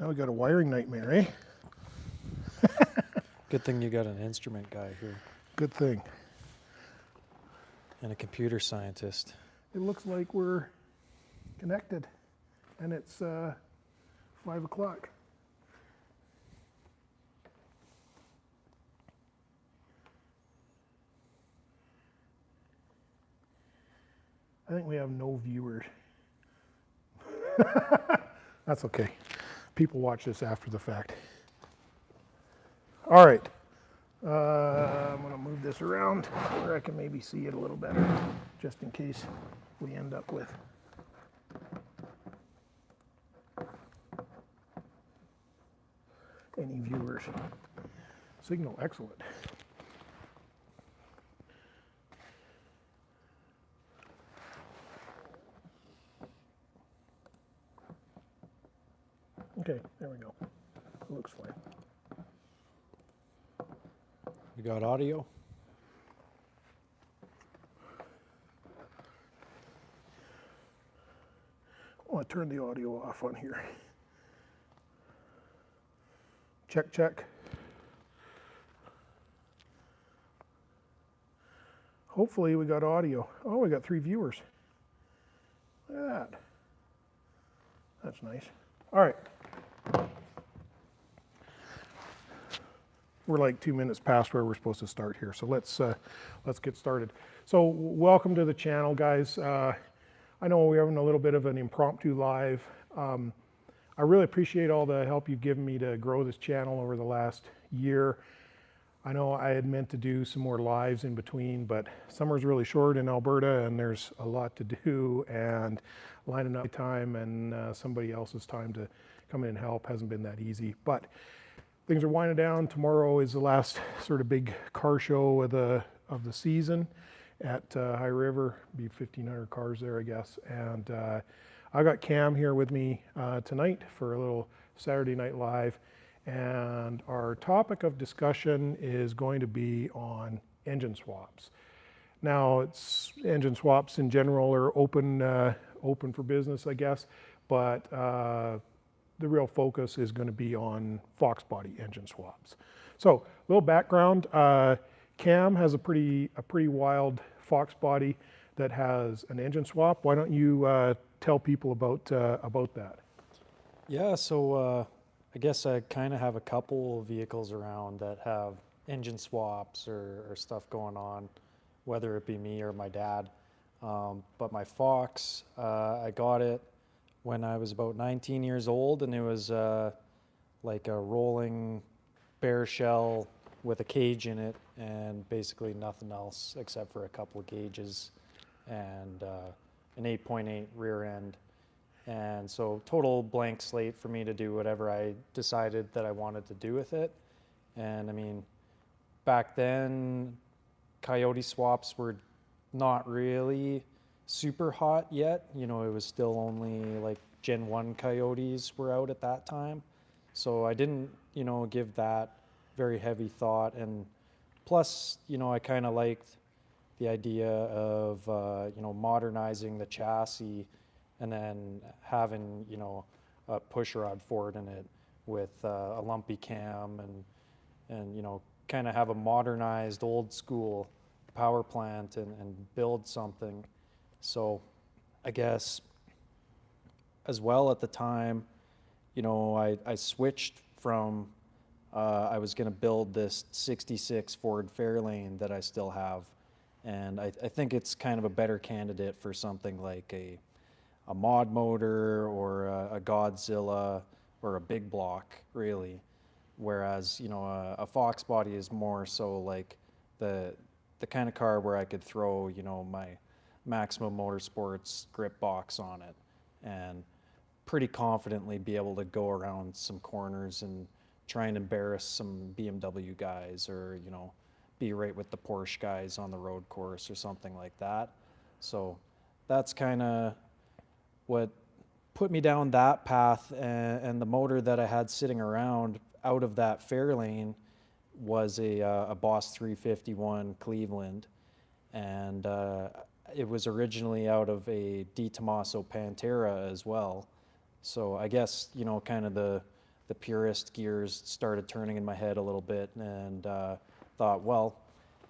Now we got a wiring nightmare, eh? Good thing you got an instrument guy here Good thing. and a computer scientist. It looks like we're connected, and it's 5 o'clock. I think we have no viewers. That's okay. People watch this after the fact. All right. I'm going to move this around where I can maybe see it a little better, just in case we end up with any viewers. Signal excellent. Okay, there we go. It looks fine. You got audio? I want to turn the audio off on here. Check, check. Hopefully we got audio. Oh, we got 3 viewers. Look at that. That's nice. All right. We're like 2 minutes past where we're supposed to start here, so let's get started. So welcome to the channel, guys. I know we're having a little bit of an impromptu live. I really appreciate all the help you've given me to grow this channel over the last year. I know I had meant to do some more lives in between, but summer's really short in Alberta and there's a lot to do, and lining up time and somebody else's time to come in and help hasn't been that easy. But things are winding down. Tomorrow is the last sort of big car show of the season at High River. Be 1,500 cars there, I guess. And I got Cam here with me tonight for a little Saturday Night Live. And our topic of discussion is going to be on engine swaps. Now, it's engine swaps in general are open for business, I guess, but the real focus is going to be on Foxbody engine swaps. So, a little background. Cam has a pretty wild Foxbody that has an engine swap. Why don't you tell people about that? Yeah, so I guess I kind of have a couple of vehicles around that have engine swaps or stuff going on, whether it be me or my dad. But my Fox, I got it when I was about 19 years old, and it was like a rolling bare shell with a cage in it and basically nothing else except for a couple of gauges and an 8.8 rear end. And so total blank slate for me to do whatever I decided that I wanted to do with it. And I mean, back then, Coyote swaps were not really super hot yet. You know, it was still only like Gen 1 Coyotes were out at that time. So I didn't, you know, give that very heavy thought. And plus, you know, I kind of liked the idea of, you know, modernizing the chassis and then having, you know, a pushrod for it in it with a lumpy cam and you know, kind of have a modernized old school power plant and build something. So I guess as well at the time, you know, I switched from, I was going to build this 66 Ford Fairlane that I still have. And I think it's kind of a better candidate for something like a mod motor or a Godzilla or a big block, really. Whereas, you know, a Foxbody is more so like the kind of car where I could throw, you know, my Maximum Motorsports grip box on it and pretty confidently be able to go around some corners and try and embarrass some BMW guys or, you know, be right with the Porsche guys on the road course or something like that. So that's kind of what put me down that path, and the motor that I had sitting around out of that Fairlane was a Boss 351 Cleveland, and it was originally out of a Di Tommaso Pantera as well. So I guess, you know, kind of the the purist gears started turning in my head a little bit, and thought, well,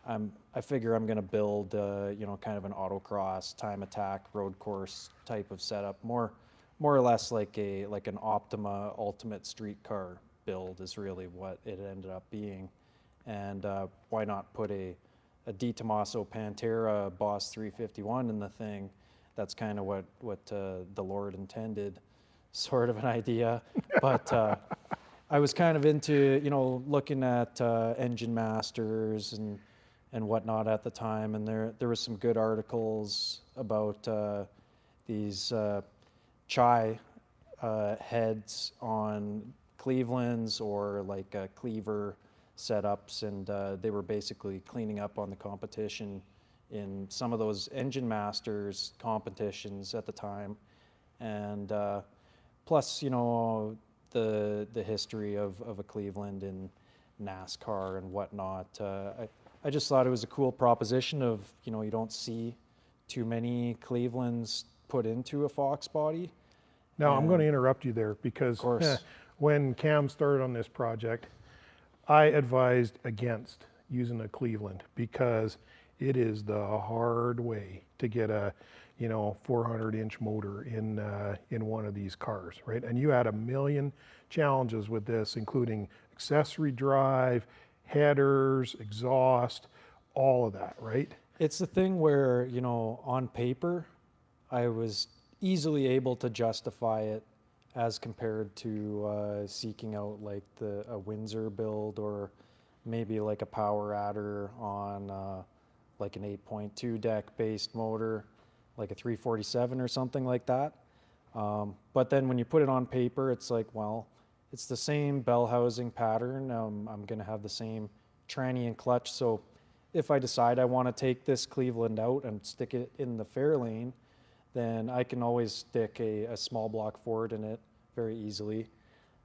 I figure I'm going to build, kind of an autocross, time attack, road course type of setup, more or less like an Optima Ultimate Street Car build is really what it ended up being. And why not put a Di Tommaso Pantera Boss 351 in the thing? That's kind of what the Lord intended, sort of an idea. But I was kind of into, looking at Engine Masters and whatnot at the time, and there was some good articles about these chai heads on Cleveland's or like Cleaver setups, and they were basically cleaning up on the competition in some of those Engine Masters competitions at the time, and plus the history of a Cleveland in NASCAR and whatnot. I just thought it was a cool proposition of, you don't see too many Clevelands put into a Foxbody. Now, I'm going to interrupt you there because when Cam started on this project, I advised against using a Cleveland because it is the hard way to get a 400-inch motor in one of these cars, right? And you had a million challenges with this, including accessory drive, headers, exhaust, all of that, right? It's the thing where, on paper, I was easily able to justify it as compared to seeking out like a Windsor build or maybe like a power adder on like an 8.2 deck based motor, like a 347 or something like that. But then when you put it on paper, it's like, well, it's the same bell housing pattern. I'm going to have the same tranny and clutch. So if I decide I want to take this Cleveland out and stick it in the Fairlane, then I can always stick a small block Ford in it very easily.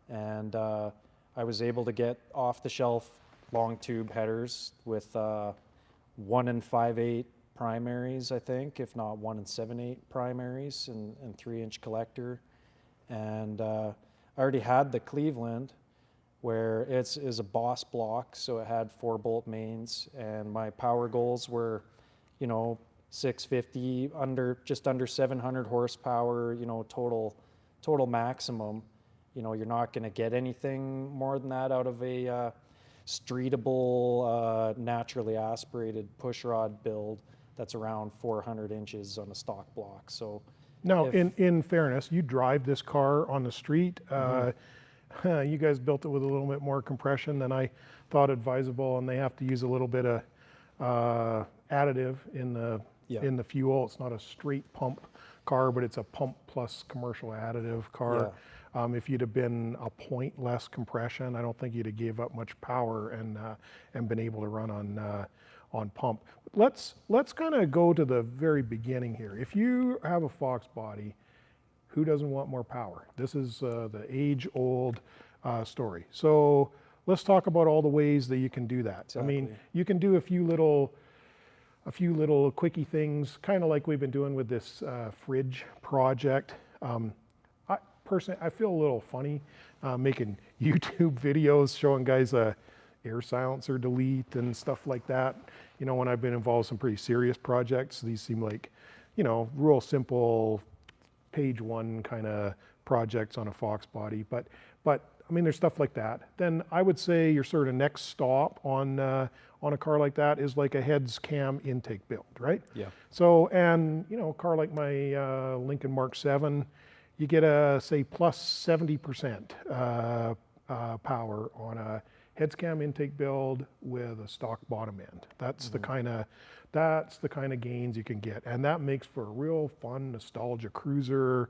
And I was able to get off the shelf long tube headers with 1 5/8 primaries, I think, if not 1 7/8 primaries and 3-inch collector. And I already had the Cleveland where it's a Boss block, so it had 4-bolt mains, and my power goals were, 650, just under 700 horsepower, total maximum. You're not going to get anything more than that out of a streetable, naturally aspirated pushrod build that's around 400 inches on a stock block. So now, in fairness, you drive this car on the street. You guys built it with a little bit more compression than I thought advisable, and they have to use a little bit of additive in the fuel. It's not a straight pump car, but it's a pump plus commercial additive car. Yeah. If you'd have been a point less compression, I don't think you'd have gave up much power and been able to run on pump. Let's kind of go to the very beginning here. If you have a Foxbody, who doesn't want more power? This is the age-old story. So let's talk about all the ways that you can do that. Exactly. I mean, you can do a few little quickie things, kind of like we've been doing with this fridge project. Personally, I feel a little funny making YouTube videos showing guys air silencer delete and stuff like that. When I've been involved in some pretty serious projects, these seem like, real simple page one kind of projects on a Foxbody. But I mean, there's stuff like that. Then I would say your sort of next stop on a car like that is like a heads cam intake build, right? Yeah. So, and a car like my Lincoln Mark 7, you get a, say, plus 70% power on a heads cam intake build with a stock bottom end. That's the kind of gains you can get, and that makes for a real fun nostalgia cruiser.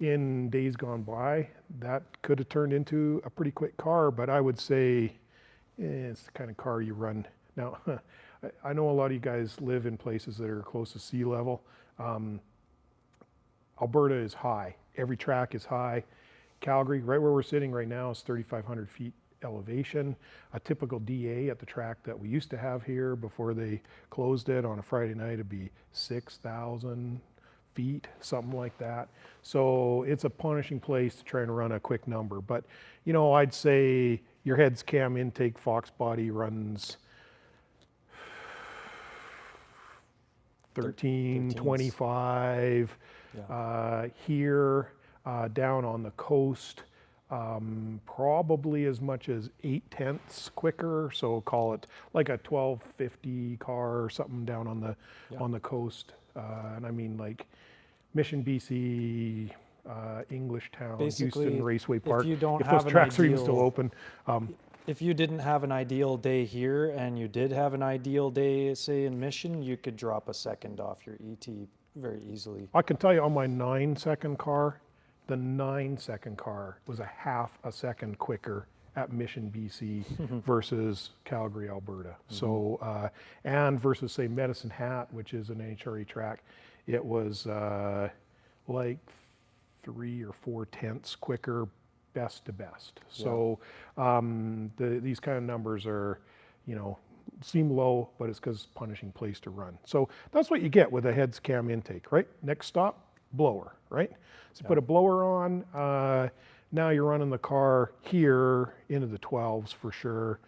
In days gone by, that could have turned into a pretty quick car, but I would say it's the kind of car you run. Now, I know a lot of you guys live in places that are close to sea level. Alberta is high. Every track is high. Calgary, right where we're sitting right now, is 3,500 feet elevation. A typical DA at the track that we used to have here before they closed it on a Friday night would be 6,000 feet, something like that. So it's a punishing place to try and run a quick number. But, you know, I'd say your heads cam intake Foxbody runs 1325 here down on the coast, probably as much as 8/10 quicker. So call it like a 1250 car or something down on the coast. And I mean like Mission, BC, Englishtown, Basically, Houston Raceway Park. if you don't if have those an tracks are even ideal, still open. if you didn't have an ideal day here and you did have an ideal day, say in Mission, you could drop a second off your ET very easily. I can tell you on my 9-second car, the 9-second car was a half a second quicker at Mission, BC versus Calgary, Alberta. So, and versus say Medicine Hat, which is an NHRA track, it was like 3 or 4/10 quicker, best to best. So these kind of numbers are, you know, seem low, but it's because punishing place to run. So that's what you get with a heads cam intake, right? Next stop, blower, right? So put a blower on. Now you're running the car here into the 12s for sure.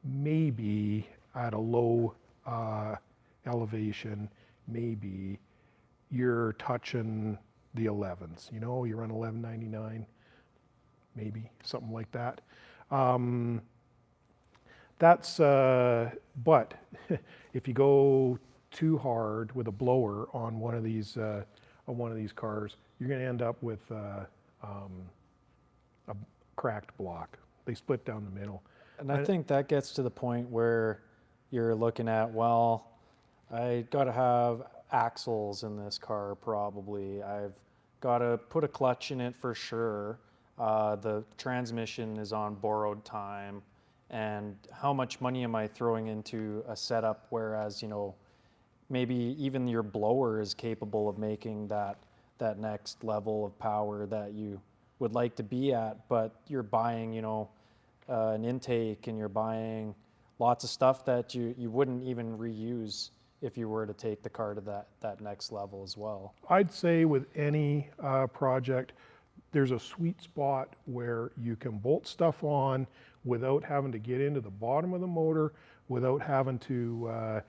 Maybe at a low elevation, maybe you're touching the 11s. You know, you run 1199, maybe something like that. But if you go too hard with a blower on one of these cars, you're going to end up with a cracked block. They split down the middle. And I think that gets to the point where you're looking at, well, I got to have axles in this car probably. I've got to put a clutch in it for sure. The transmission is on borrowed time. And how much money am I throwing into a setup, whereas, you know, maybe even your blower is capable of making that next level of power that you would like to be at, but you're buying, you know, an intake, and you're buying lots of stuff that you wouldn't even reuse if you were to take the car to that next level as well. I'd say with any project, there's a sweet spot where you can bolt stuff on without having to get into the bottom of the motor, without having to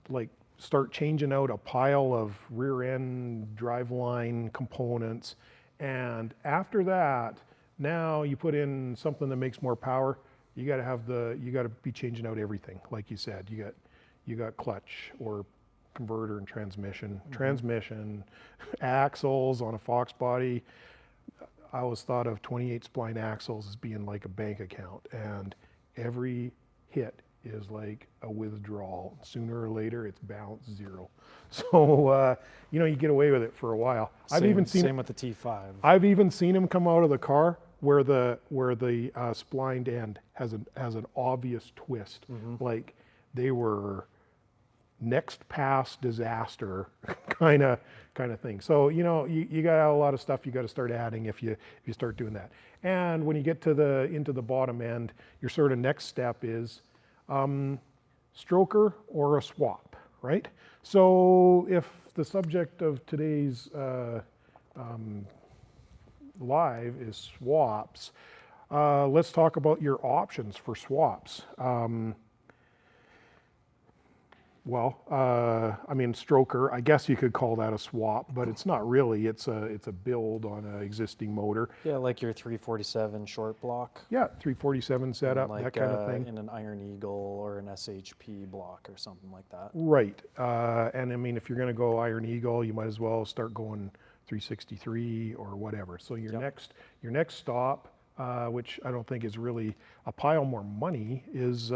like start changing out a pile of rear end driveline components. And after that, now you put in something that makes more power. You got to be changing out everything. Like you said, you got clutch or converter and transmission, axles on a Foxbody. I always thought of 28 spline axles as being like a bank account, and every hit is like a withdrawal. Sooner or later, it's balance zero. So, you know, you get away with it for a while. Same with the T5. I've even seen them come out of the car where the splined end has an obvious twist, like they were next pass disaster kind of thing. So, you know, you got a lot of stuff you got to start adding if you start doing that. And when you get to into the bottom end, your sort of next step is stroker or a swap, right? So if the subject of today's live is swaps, let's talk about your options for swaps. Well, I mean, stroker, I guess you could call that a swap, but it's not really. It's a build on an existing motor. Yeah, like your 347 short block. Yeah, 347 setup, like, that kind of thing. In an Iron Eagle or an SHP block or something like that. Right, and I mean, if you're going to go Iron Eagle, you might as well start going 363 or whatever. So your next stop, which I don't think is really a pile more money, is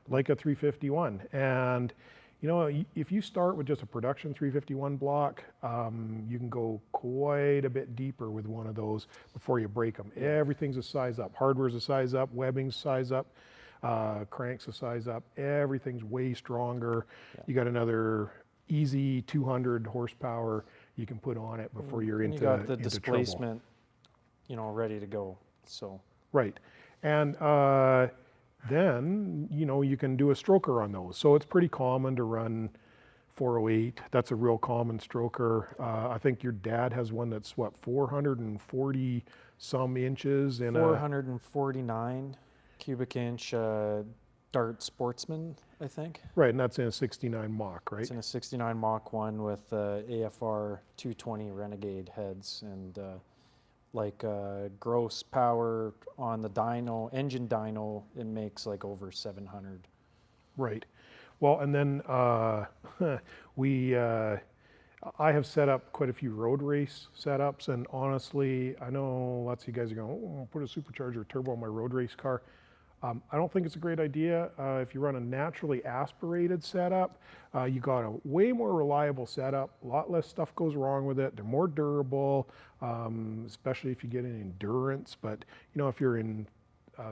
like a 351. And you know, if you start with just a production 351 block, you can go quite a bit deeper with one of those before you break them. Everything's a size up. Hardware's a size up, webbing's size up, cranks a size up. Everything's way stronger. You got another easy 200 horsepower you can put on it before you're into trouble. You got the displacement, you know, ready to go. So right, and then, you know, you can do a stroker on those. So it's pretty common to run 408. That's a real common stroker. I think your dad has one that's what, 440 some inches in 449 cubic inch Dart Sportsman, I think. right, and that's in a 69 Mach, right? It's in a 69 Mach 1 with AFR 220 Renegade heads, and gross power on the dyno, engine dyno, it makes like over 700. Right. Well, and then I have set up quite a few road race setups, and honestly, I know lots of you guys are going, oh, I'll put a supercharger turbo on my road race car. I don't think it's a great idea. If you run a naturally aspirated setup, you got a way more reliable setup, a lot less stuff goes wrong with it. They're more durable, especially if you get in endurance. But you know, if you're in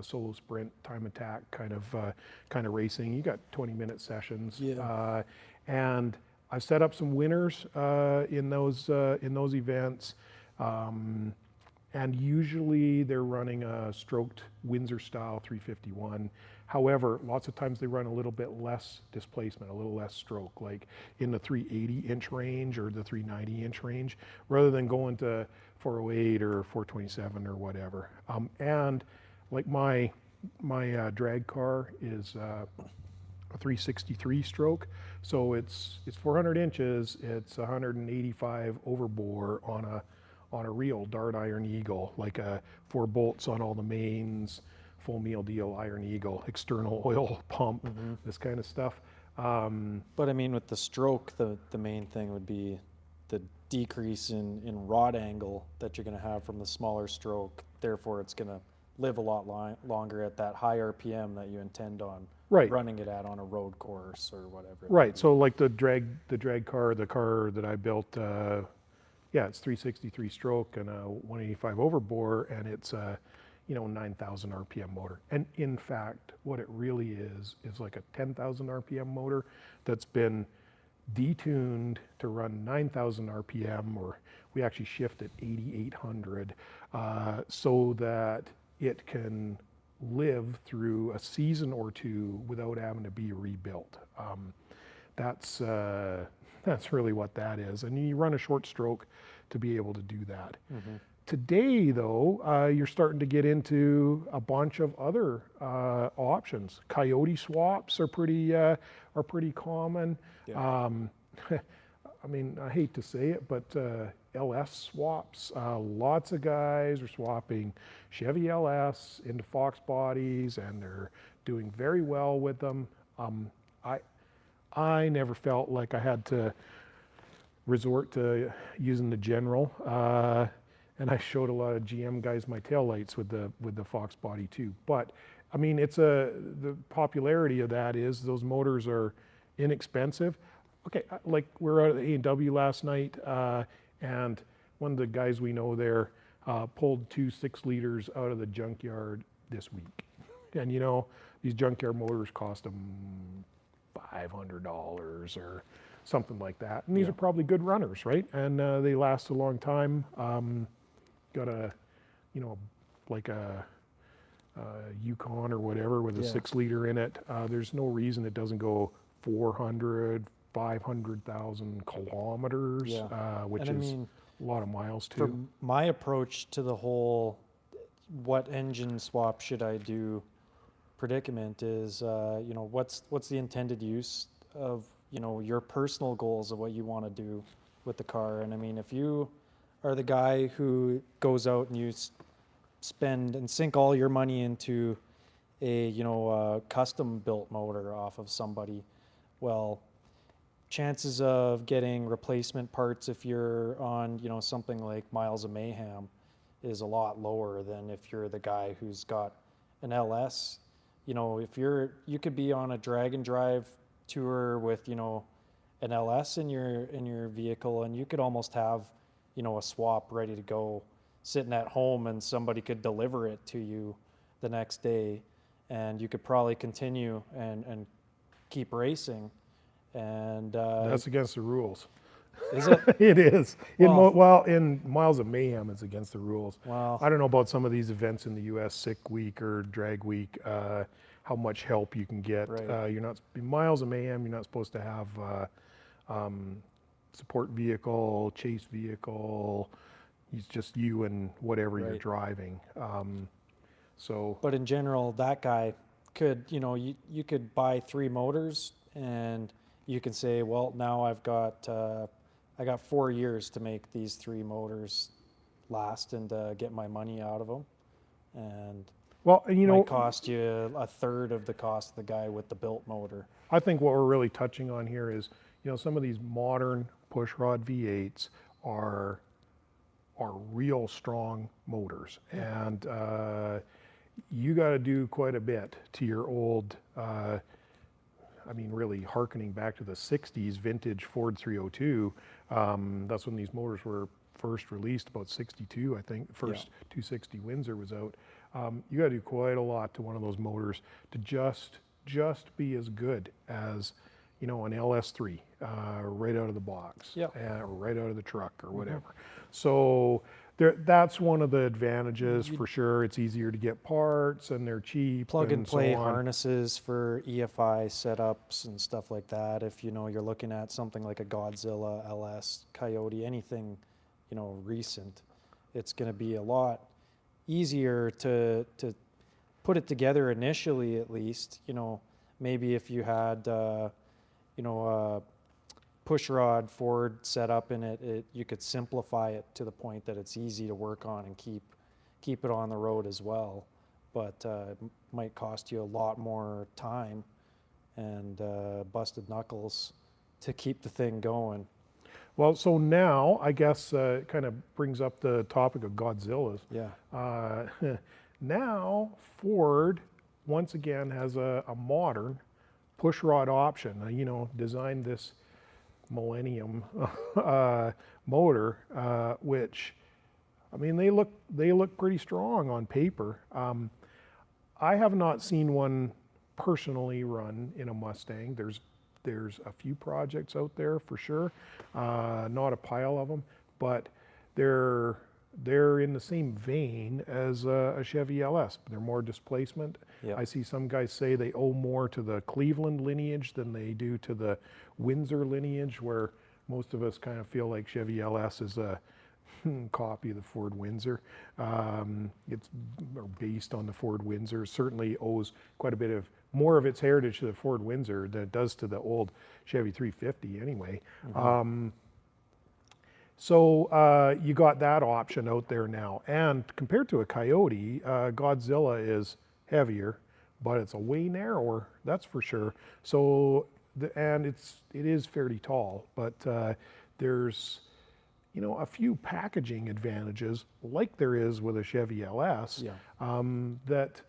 solo sprint, time attack kind of racing, you got 20-minute sessions. Yeah. And I've set up some winners in those events. And usually they're running a stroked Windsor style 351. However, lots of times they run a little bit less displacement, a little less stroke, like in the 380 inch range or the 390 inch range, rather than going to 408 or 427 or whatever. And like my drag car is a 363 stroke, so it's 400 inches, it's 185 overbore on a real Dart Iron Eagle, like 4 bolts on all the mains, full meal deal Iron Eagle, external oil pump, this kind of stuff. But I mean, with the stroke, the main thing would be the decrease in rod angle that you're going to have from the smaller stroke. Therefore, it's going to live a lot longer at that high RPM that you intend on running it at on a road course or whatever. Right. So like the drag car, the car that I built, yeah, it's 363 stroke and a 185 overbore, and it's a 9,000 RPM motor. And in fact, what it really is like a 10,000 RPM motor that's been detuned to run 9,000 RPM, or we actually shift at 8,800, so that it can live through a season or two without having to be rebuilt. That's really what that is. And you run a short stroke to be able to do that. Today, though, you're starting to get into a bunch of other options. Coyote swaps are pretty common. Yeah. I mean, I hate to say it, but LS swaps. Lots of guys are swapping Chevy LS into Foxbodies, and they're doing very well with them. I never felt like I had to resort to using the General, and I showed a lot of GM guys my taillights with the Foxbody too. But I mean, the popularity of that is those motors are inexpensive. Okay, like we're out at the A&W last night, and one of the guys we know there pulled 2 6-liters out of the junkyard this week. And you know, these junkyard motors cost them $500 or something like that. And these are probably good runners, right? And they last a long time. Got like a Yukon or whatever with a 6-liter in it. There's no reason it doesn't go 400, 500,000 kilometers, which is a lot of miles too. For my approach to the whole what engine swap should I do predicament is, what's the intended use of, your personal goals of what you want to do with the car. And I mean, if you are the guy who goes out and you spend and sink all your money into a custom built motor off of somebody, well, chances of getting replacement parts if you're on something like Miles of Mayhem is a lot lower than if you're the guy who's got an LS. If you could be on a drag and drive tour with an LS in your vehicle, and you could almost have a swap ready to go sitting at home, and somebody could deliver it to you the next day, and you could probably continue and keep racing. And that's against the rules. Is it? It is. Well, in Miles of Mayhem, it's against the rules. Wow. I don't know about some of these events in the U.S., Sick Week or Drag Week, how much help you can get. Right. You're not, in Miles of Mayhem, you're not supposed to have support vehicle, chase vehicle. It's just you and whatever you're Right. driving. So But in general, that guy could, you could buy 3 motors and you can say, well, now I got 4 years to make these 3 motors last and get my money out of them. And well, and might cost you a third of the cost of the guy with the built motor. I think what we're really touching on here is, some of these modern pushrod V8s are real strong motors, and you got to do quite a bit to your old. Really hearkening back to the '60s vintage Ford 302. That's when these motors were first released, about '62, I think. First 260 Windsor was out. You got to do quite a lot to one of those motors to just be as good as an LS3 right out of the box, or right out of the truck or whatever. So that's one of the advantages for sure. It's easier to get parts and they're cheap. Plug and play so on. harnesses for EFI setups and stuff like that. If you're looking at something like a Godzilla, LS, Coyote, anything recent, it's going to be a lot easier to put it together initially, at least. Maybe if you had a pushrod Ford set up in it, you could simplify it to the point that it's easy to work on and keep it on the road as well. But it might cost you a lot more time and busted knuckles to keep the thing going. Well, so now I guess it kind of brings up the topic of Godzillas. Yeah. Now Ford once again has a modern pushrod option. Designed this Millennium motor, which they look pretty strong on paper. I have not seen one personally run in a Mustang. There's a few projects out there for sure, not a pile of them, but they're in the same vein as a Chevy LS. They're more displacement. Yep. I see some guys say they owe more to the Cleveland lineage than they do to the Windsor lineage, where most of us kind of feel like Chevy LS is a copy of the Ford Windsor. It's based on the Ford Windsor. Certainly owes quite a bit of more of its heritage to the Ford Windsor than it does to the old Chevy 350 anyway. So you got that option out there now. And compared to a Coyote, Godzilla is heavier, but it's a way narrower, that's for sure. So, and it is fairly tall, but there's, a few packaging advantages like there is with a Chevy LS that,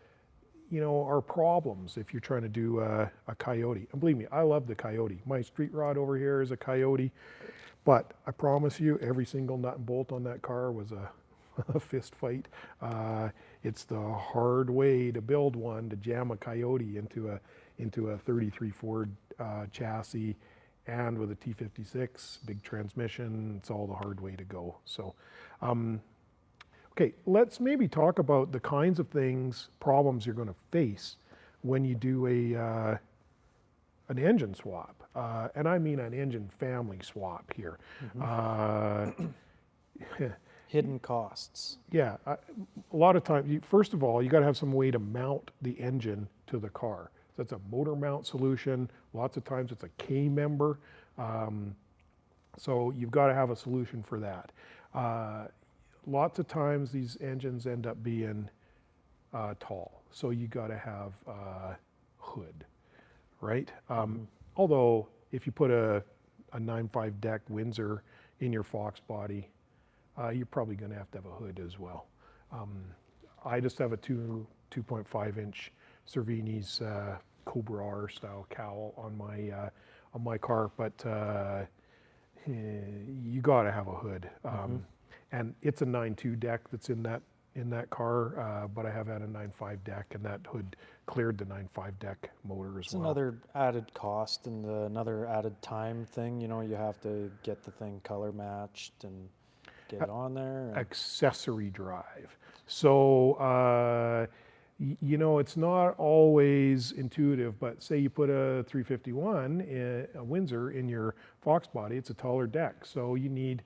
are problems if you're trying to do a Coyote. And believe me, I love the Coyote. My street rod over here is a Coyote. But I promise you, every single nut and bolt on that car was a fist fight. It's the hard way to build one, to jam a Coyote into a 33 Ford chassis, and with a T56 big transmission. It's all the hard way to go. So, okay, let's maybe talk about the kinds of problems you're going to face when you do an engine swap. And I mean an engine family swap here. Hidden costs. Yeah, a lot of times, first of all, you got to have some way to mount the engine to the car. So that's a motor mount solution. Lots of times it's a K-member. So you've got to have a solution for that. Lots of times these engines end up being tall. So you got to have a hood, right? Although if you put a 9.5 deck Windsor in your Foxbody, you're probably going to have a hood as well. I just have a 2.5 inch Cervini's Cobra R style cowl on my car, but you got to have a hood. And it's a 9.2 deck that's in that car, but I have had a 9.5 deck, and that hood cleared the 9.5 deck motor as well. It's another added cost and another added time thing. You have to get the thing color matched and get it on there. Accessory drive. So, You know, it's not always intuitive, but say you put a 351, a Windsor in your Foxbody, it's a taller deck. So you need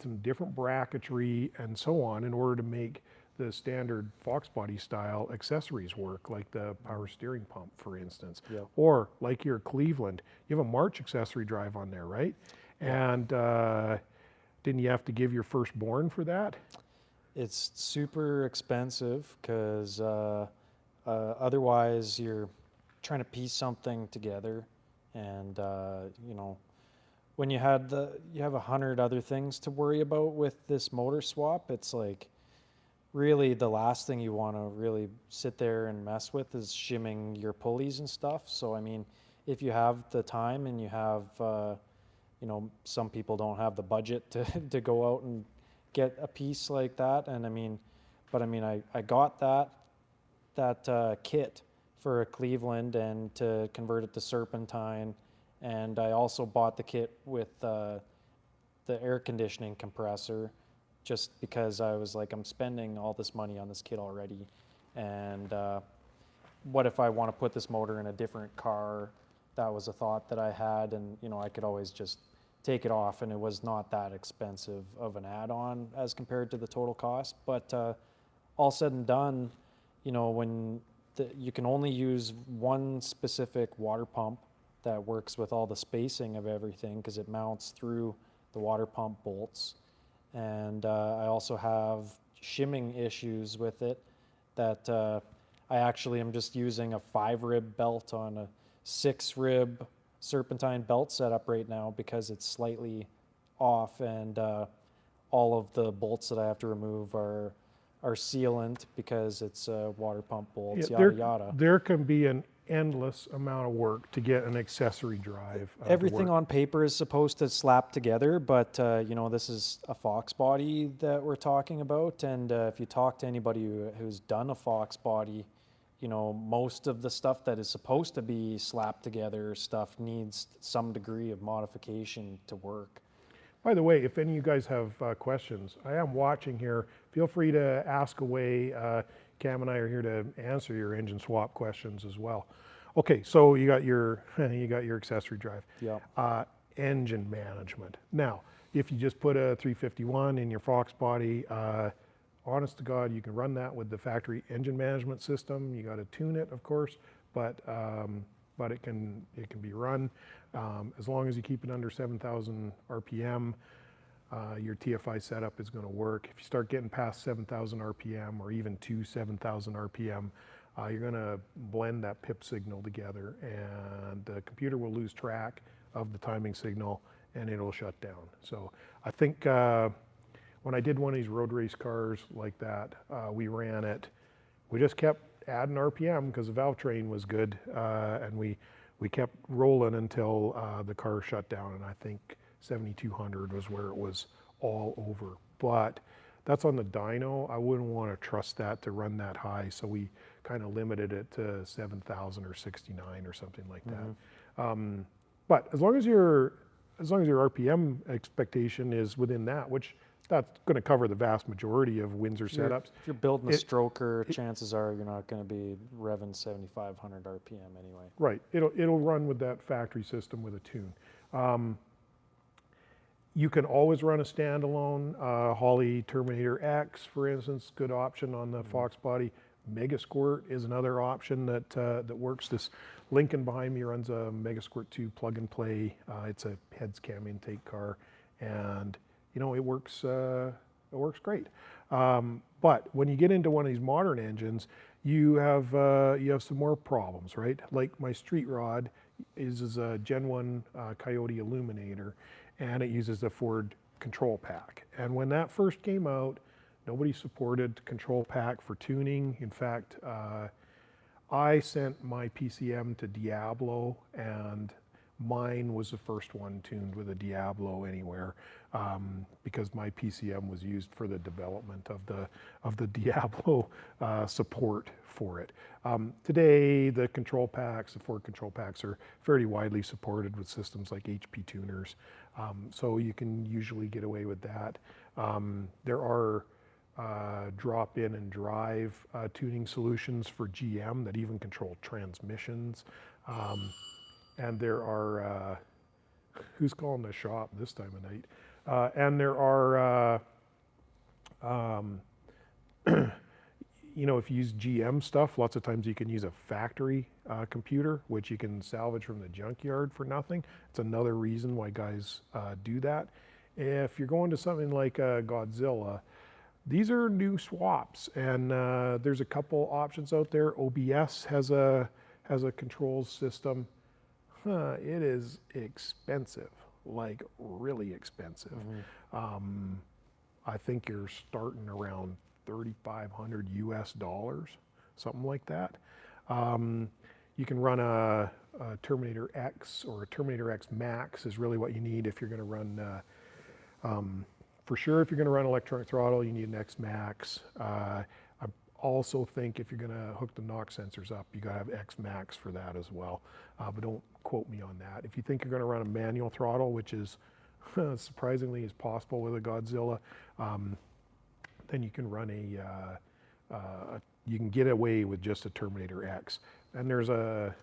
some different bracketry and so on in order to make the standard Foxbody style accessories work, like the power steering pump, for instance. Yep. Or like your Cleveland, you have a March accessory drive on there, right? And didn't you have to give your firstborn for that? It's super expensive because otherwise you're trying to piece something together, and you know, when you have 100 other things to worry about with this motor swap, it's like really the last thing you want to really sit there and mess with is shimming your pulleys and stuff. So I mean, if you have the time and you have you know, some people don't have the budget to go out and get a piece like that. And I mean, but I mean, I got that kit for a Cleveland and to convert it to serpentine. And I also bought the kit with the air conditioning compressor, just because I was like, I'm spending all this money on this kit already. And what if I want to put this motor in a different car? That was a thought that I had, and you know, I could always just take it off, and it was not that expensive of an add-on as compared to the total cost. But all said and done, you know, when you can only use one specific water pump that works with all the spacing of everything, because it mounts through the water pump bolts. And I also have shimming issues with it, that I actually am just using a 5-rib belt on a 6-rib serpentine belt setup right now, because it's slightly off, and all of the bolts that I have to remove are sealant because it's water pump bolts, yada yada. There can be an endless amount of work to get an accessory drive. Everything on paper is supposed to slap together, but you know, this is a Foxbody that we're talking about, and if you talk to anybody who's done a Foxbody, you know, most of the stuff that is supposed to be slapped together stuff needs some degree of modification to work. By the way, if any of you guys have questions, I am watching here. Feel free to ask away. Cam and I are here to answer your engine swap questions as well. Okay, so you got your accessory drive. Yeah. Engine management. Now, if you just put a 351 in your Foxbody, honest to God, you can run that with the factory engine management system. You got to tune it, of course, but it can be run as long as you keep it under 7,000 RPM. Your TFI setup is going to work. If you start getting past 7,000 RPM or even to 7,000 RPM, you're going to blend that pip signal together, and the computer will lose track of the timing signal and it'll shut down. So I think when I did one of these road race cars like that, we ran it. We just kept adding RPM because the valve train was good, and we kept rolling until the car shut down. And I think 7,200 was where it was all over. But that's on the dyno. I wouldn't want to trust that to run that high, so we kind of limited it to 7,000 or 69 or something like that. But as long as your RPM expectation is within that, which that's going to cover the vast majority of Windsor setups. If you're building a stroker, chances are you're not going to be revving 7,500 RPM anyway. Right. It'll run with that factory system with a tune. You can always run a standalone Holley Terminator X, for instance, good option on the Foxbody. Mega Squirt is another option that works. This Lincoln behind me runs a Mega Squirt 2 plug and play. It's a heads cam intake car, and you know, it works great. But when you get into one of these modern engines, you have some more problems, right? Like my street rod is a Gen 1 Coyote Illuminator, and it uses a Ford control pack. And when that first came out, nobody supported control pack for tuning. In fact, I sent my PCM to Diablo, and mine was the first one tuned with a Diablo anywhere, because my PCM was used for the development of the Diablo support for it. Today, the control packs, the Ford control packs, are fairly widely supported with systems like HP tuners, so you can usually get away with that. There are drop in and drive tuning solutions for GM that even control transmissions. And there are, who's calling the shop this time of night? And there are, you know, if you use GM stuff, lots of times you can use a factory computer, which you can salvage from the junkyard for nothing. It's another reason why guys do that. If you're going to something like Godzilla, these are new swaps, and there's a couple options out there. OBS has a controls system. It is expensive, like really expensive. I think you're starting around $3,500 US, something like that. You can run a Terminator X, or a Terminator X Max is really what you need if you're going to run. For sure, if you're going to run electronic throttle, you need an X Max. I also think if you're going to hook the knock sensors up, you got to have X Max for that as well. But don't quote me on that. If you think you're going to run a manual throttle, which is surprisingly is possible with a Godzilla, then you can run you can get away with just a Terminator X. And there's a,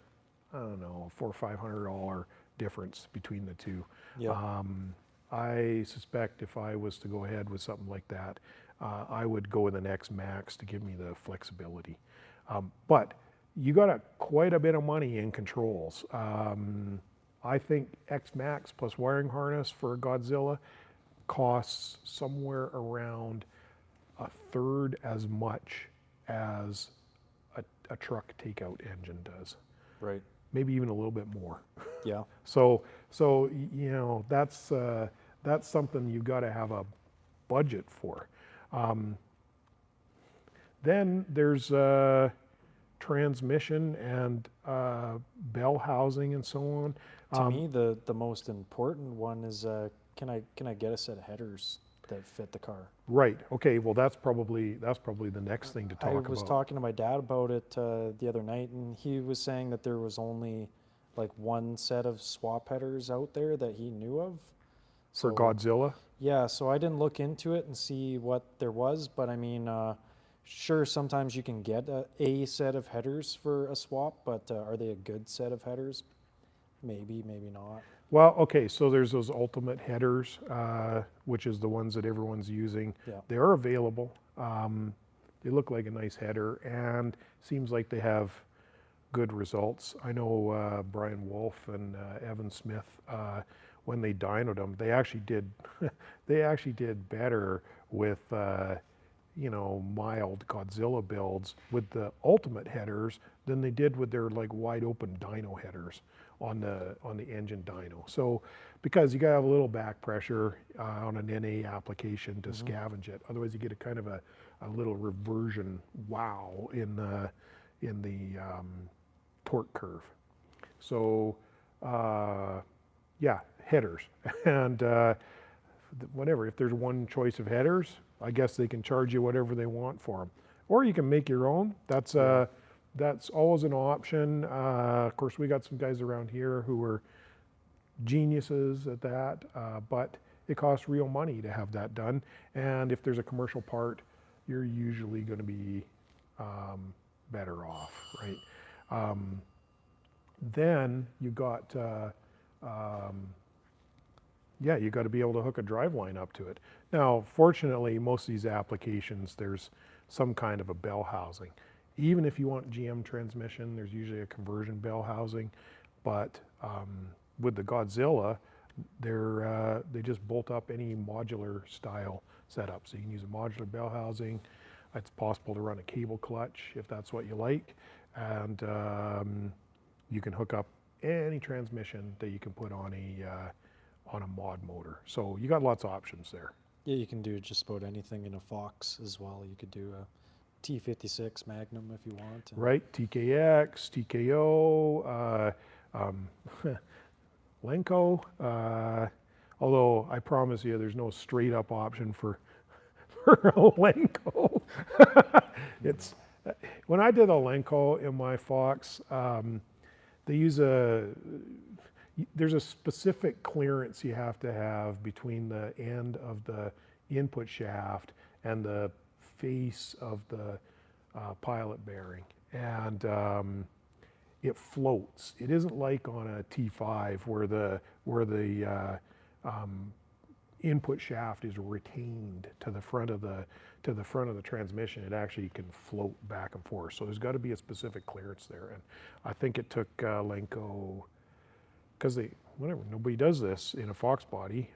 I don't know, $400 or $500 difference between the two. Yep. I suspect if I was to go ahead with something like that, I would go with an X Max to give me the flexibility. But you got quite a bit of money in controls. I think X Max plus wiring harness for a Godzilla costs somewhere around a third as much as a truck takeout engine does. Right. Maybe even a little bit more. Yeah. So you know, that's something you've got to have a budget for. Then there's transmission and bell housing and so on. To me, the most important one is can I get a set of headers that fit the car? Right. Okay. Well, that's probably the next thing to talk about. I was talking to my dad about it the other night, and he was saying that there was only like one set of swap headers out there that he knew of. For Godzilla? Yeah, so I didn't look into it and see what there was, but I mean, sure, sometimes you can get a set of headers for a swap, but are they a good set of headers? Maybe, maybe not. Well, okay, so there's those ultimate headers, which is the ones that everyone's using. Yeah. They are available. They look like a nice header, and seems like they have good results. I know Brian Wolf and Evan Smith, when they dynoed them, they actually did better with you know, mild Godzilla builds with the ultimate headers than they did with their like wide open dyno headers on the engine dyno. So because you gotta have a little back pressure on an NA application to scavenge it, otherwise you get a kind of a little reversion wow in the torque curve. So yeah, headers. And whatever, if there's one choice of headers, I guess they can charge you whatever they want for them. Or you can make your own. That's always an option. Of course, we got some guys around here who are geniuses at that, but it costs real money to have that done. And if there's a commercial part, you're usually going to be better off, right? Then you got yeah, you got to be able to hook a drive line up to it. Now, fortunately, most of these applications, there's some kind of a bell housing. Even if you want GM transmission, there's usually a conversion bell housing. But with the Godzilla, they just bolt up any modular style setup. So you can use a modular bell housing. It's possible to run a cable clutch if that's what you like. And you can hook up any transmission that you can put on a mod motor. So you got lots of options there. Yeah, you can do just about anything in a Fox as well. You could do a T56 Magnum if you want. Right, TKX, TKO, Lenko. Although I promise you, there's no straight up option for a Lenko. It's when I did a Lenko in my Fox, they use there's a specific clearance you have to have between the end of the input shaft and the face of the pilot bearing, and it floats. It isn't like on a T5 where the input shaft is retained to the front of the transmission. It actually can float back and forth. So there's got to be a specific clearance there. And I think it took Lenco, because nobody does this in a Foxbody,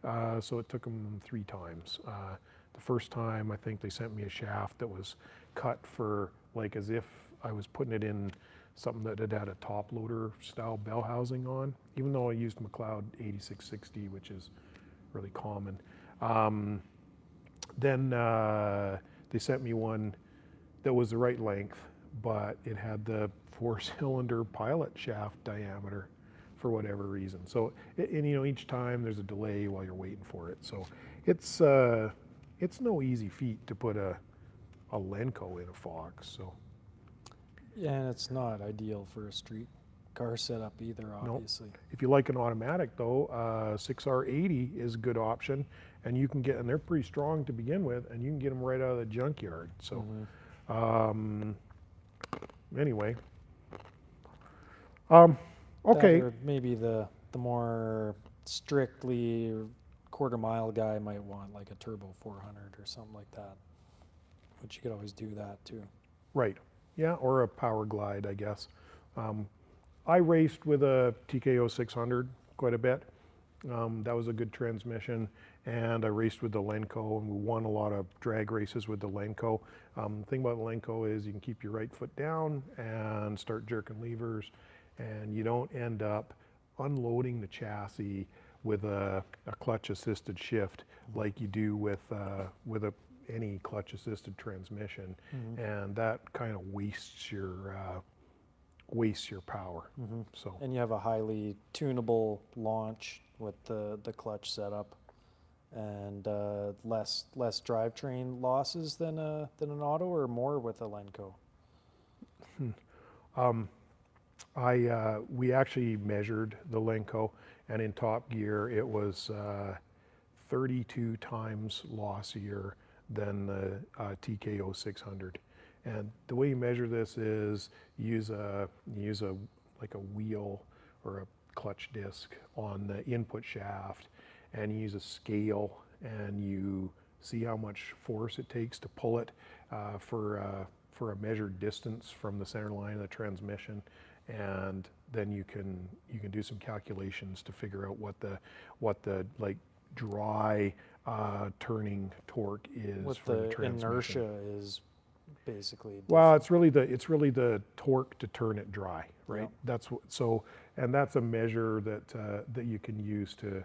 so it took them 3 times. The first time, I think they sent me a shaft that was cut for, like, as if I was putting it in something that had a top loader style bell housing on, even though I used McLeod 8660, which is really common. Then they sent me one that was the right length, but it had the 4-cylinder pilot shaft diameter for whatever reason. So, and you know, each time there's a delay while you're waiting for it. So it's no easy feat to put a Lenco in a Fox. So. Yeah, and it's not ideal for a street car setup either, obviously. Nope. If you like an automatic though, 6R80 is a good option, and you can get, and they're pretty strong to begin with, and you can get them right out of the junkyard. So, anyway, okay. Or maybe the more strictly quarter-mile guy might want like a turbo 400 or something like that, but you could always do that too. Right. Yeah, or a Power Glide, I guess. I raced with a TKO 600 quite a bit. That was a good transmission, and I raced with the Lenco, and we won a lot of drag races with the Lenco. The thing about the Lenco is you can keep your right foot down and start jerking levers, and you don't end up unloading the chassis with a clutch-assisted shift like you do with any clutch-assisted transmission, and that kind of wastes your power. So, and you have a highly tunable launch with the clutch setup, and less drivetrain losses than an auto, or more with a Lenco. We actually measured the Lenco, and in top gear it was 32 times lossier than the TKO 600. And the way you measure this is you use a like a wheel or a clutch disc on the input shaft, and you use a scale, and you see how much force it takes to pull it for a measured distance from the center line of the transmission, and then you can do some calculations to figure out what the like dry turning torque is What for the the transmission. inertia is basically. Well, it's really the torque to turn it dry, right? Yep. That's what. So, and that's a measure that you can use to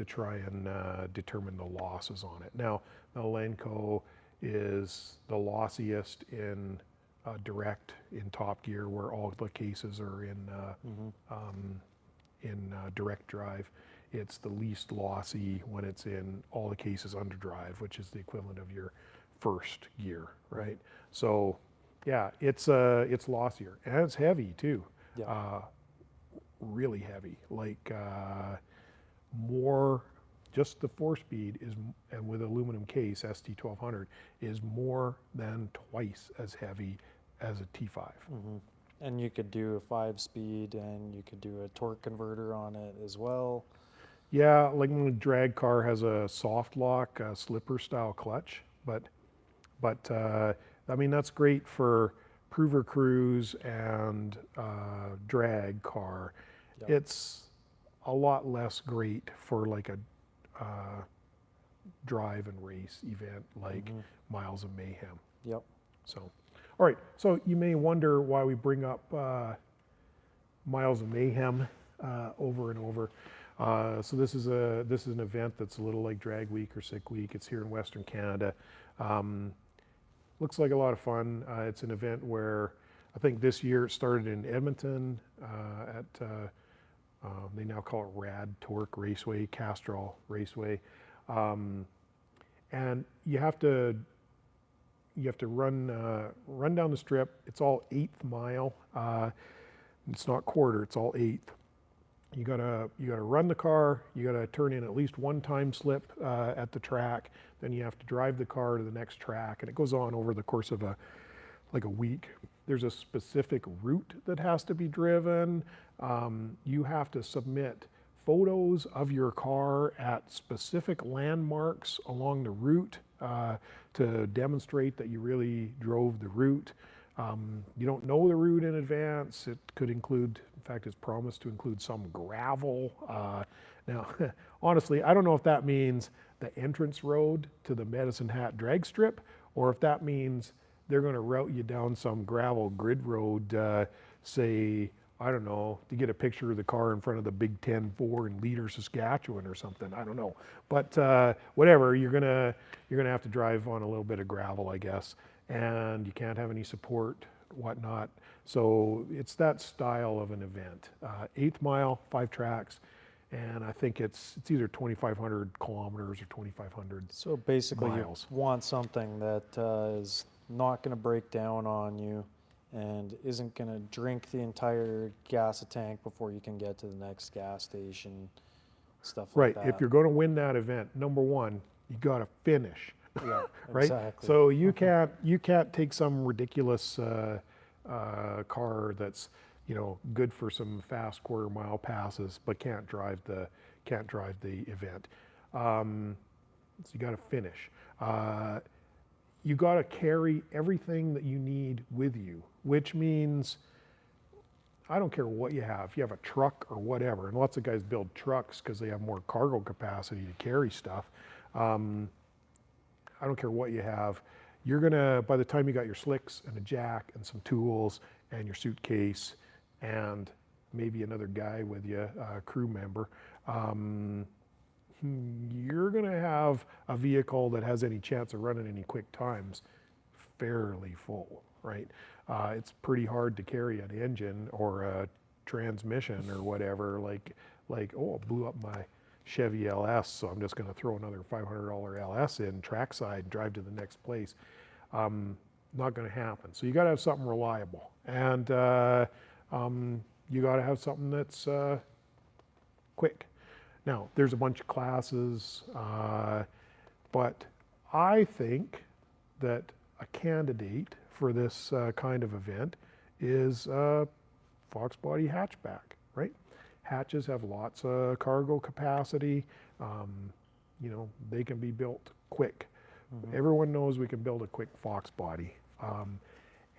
try and determine the losses on it. Now, the Lenco is the lossiest in direct in top gear, where all the cases are in direct drive. It's the least lossy when it's in all the cases under drive, which is the equivalent of your first gear, right? So, yeah, it's lossier, and it's heavy too. Yeah. Really heavy, like more. Just the 4-speed is, and with aluminum case, ST1200 is more than twice as heavy as a T5. And you could do a 5-speed, and you could do a torque converter on it as well. Yeah, like when a drag car has a soft lock, slipper style clutch, but I mean, that's great for prover cruise and drag car. Yep. It's a lot less great for like a drive and race event like Miles of Mayhem. Yep. So, all right. So you may wonder why we bring up Miles of Mayhem over and over. So this is an event that's a little like Drag Week or Sick Week. It's here in Western Canada. Looks like a lot of fun. It's an event where I think this year it started in Edmonton at they now call it Rad Torque Raceway, Castrol Raceway, and you have to run down the strip. It's all 1/8 mile. It's not quarter. It's all 1/8. You gotta run the car. You gotta turn in at least one time slip at the track. Then you have to drive the car to the next track, and it goes on over the course of like a week. There's a specific route that has to be driven. You have to submit photos of your car at specific landmarks along the route to demonstrate that you really drove the route. You don't know the route in advance. It could include, in fact, it's promised to include some gravel. Now, honestly, I don't know if that means the entrance road to the Medicine Hat drag strip, or if that means they're going to route you down some gravel grid road, say, I don't know, to get a picture of the car in front of the Big 10-4 in Leader, Saskatchewan or something. I don't know. But whatever, you're gonna have to drive on a little bit of gravel, I guess. And you can't have any support, whatnot. So it's that style of an event. 8th mile, 5 tracks, and I think it's either 2,500 kilometers or 2,500 So basically, miles. you want something that is not going to break down on you and isn't going to drink the entire gas tank before you can get to the next gas station, stuff like Right. that. If you're going to win that event, number one, you got to finish. Yeah, Right. exactly. So you can't take some ridiculous car that's good for some fast quarter mile passes, but can't drive the event. So you got to finish. You got to carry everything that you need with you, which means I don't care what you have. If you have a truck or whatever, and lots of guys build trucks because they have more cargo capacity to carry stuff. I don't care what you have. You're gonna, by the time you got your slicks and a jack and some tools and your suitcase and maybe another guy with you, a crew member, you're gonna have a vehicle that has any chance of running any quick times fairly full, right? It's pretty hard to carry an engine or a transmission or whatever, like, oh, I blew up my Chevy LS, so I'm just gonna throw another $500 LS in trackside and drive to the next place. Not gonna happen. So you gotta have something reliable, and you gotta have something that's quick. Now, there's a bunch of classes, but I think that a candidate for this kind of event is Foxbody hatchback, right? Hatches have lots of cargo capacity. They can be built quick. Mm-hmm. Everyone knows we can build a quick Foxbody.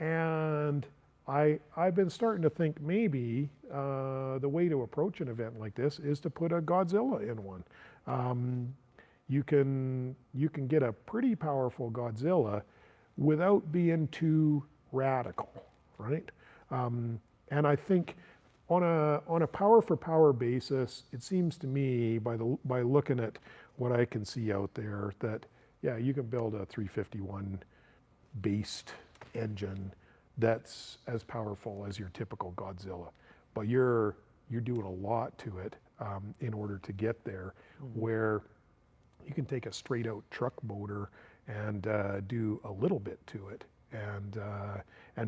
And I've been starting to think maybe the way to approach an event like this is to put a Godzilla in one. You can get a pretty powerful Godzilla without being too radical, right? And I think on a power for power basis, it seems to me by looking at what I can see out there that yeah, you can build a 351 based engine that's as powerful as your typical Godzilla, but you're doing a lot to it in order to get there. Mm-hmm. Where you can take a straight out truck motor and do a little bit to it and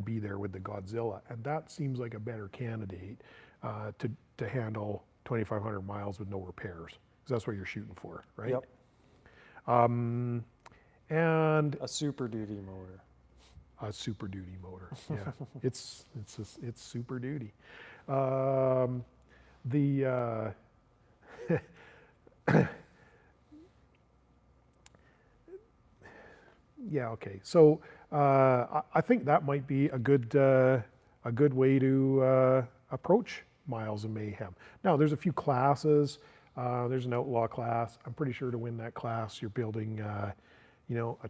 be there with the Godzilla, and that seems like a better candidate to handle 2,500 miles with no repairs, because that's what you're shooting for, right? Yep. And a Super Duty motor. A Super Duty motor, yeah. it's Super Duty. Yeah, okay. So I think that might be a good way to approach Miles of Mayhem. Now, there's a few classes. There's an outlaw class. I'm pretty sure to win that class, you're building, a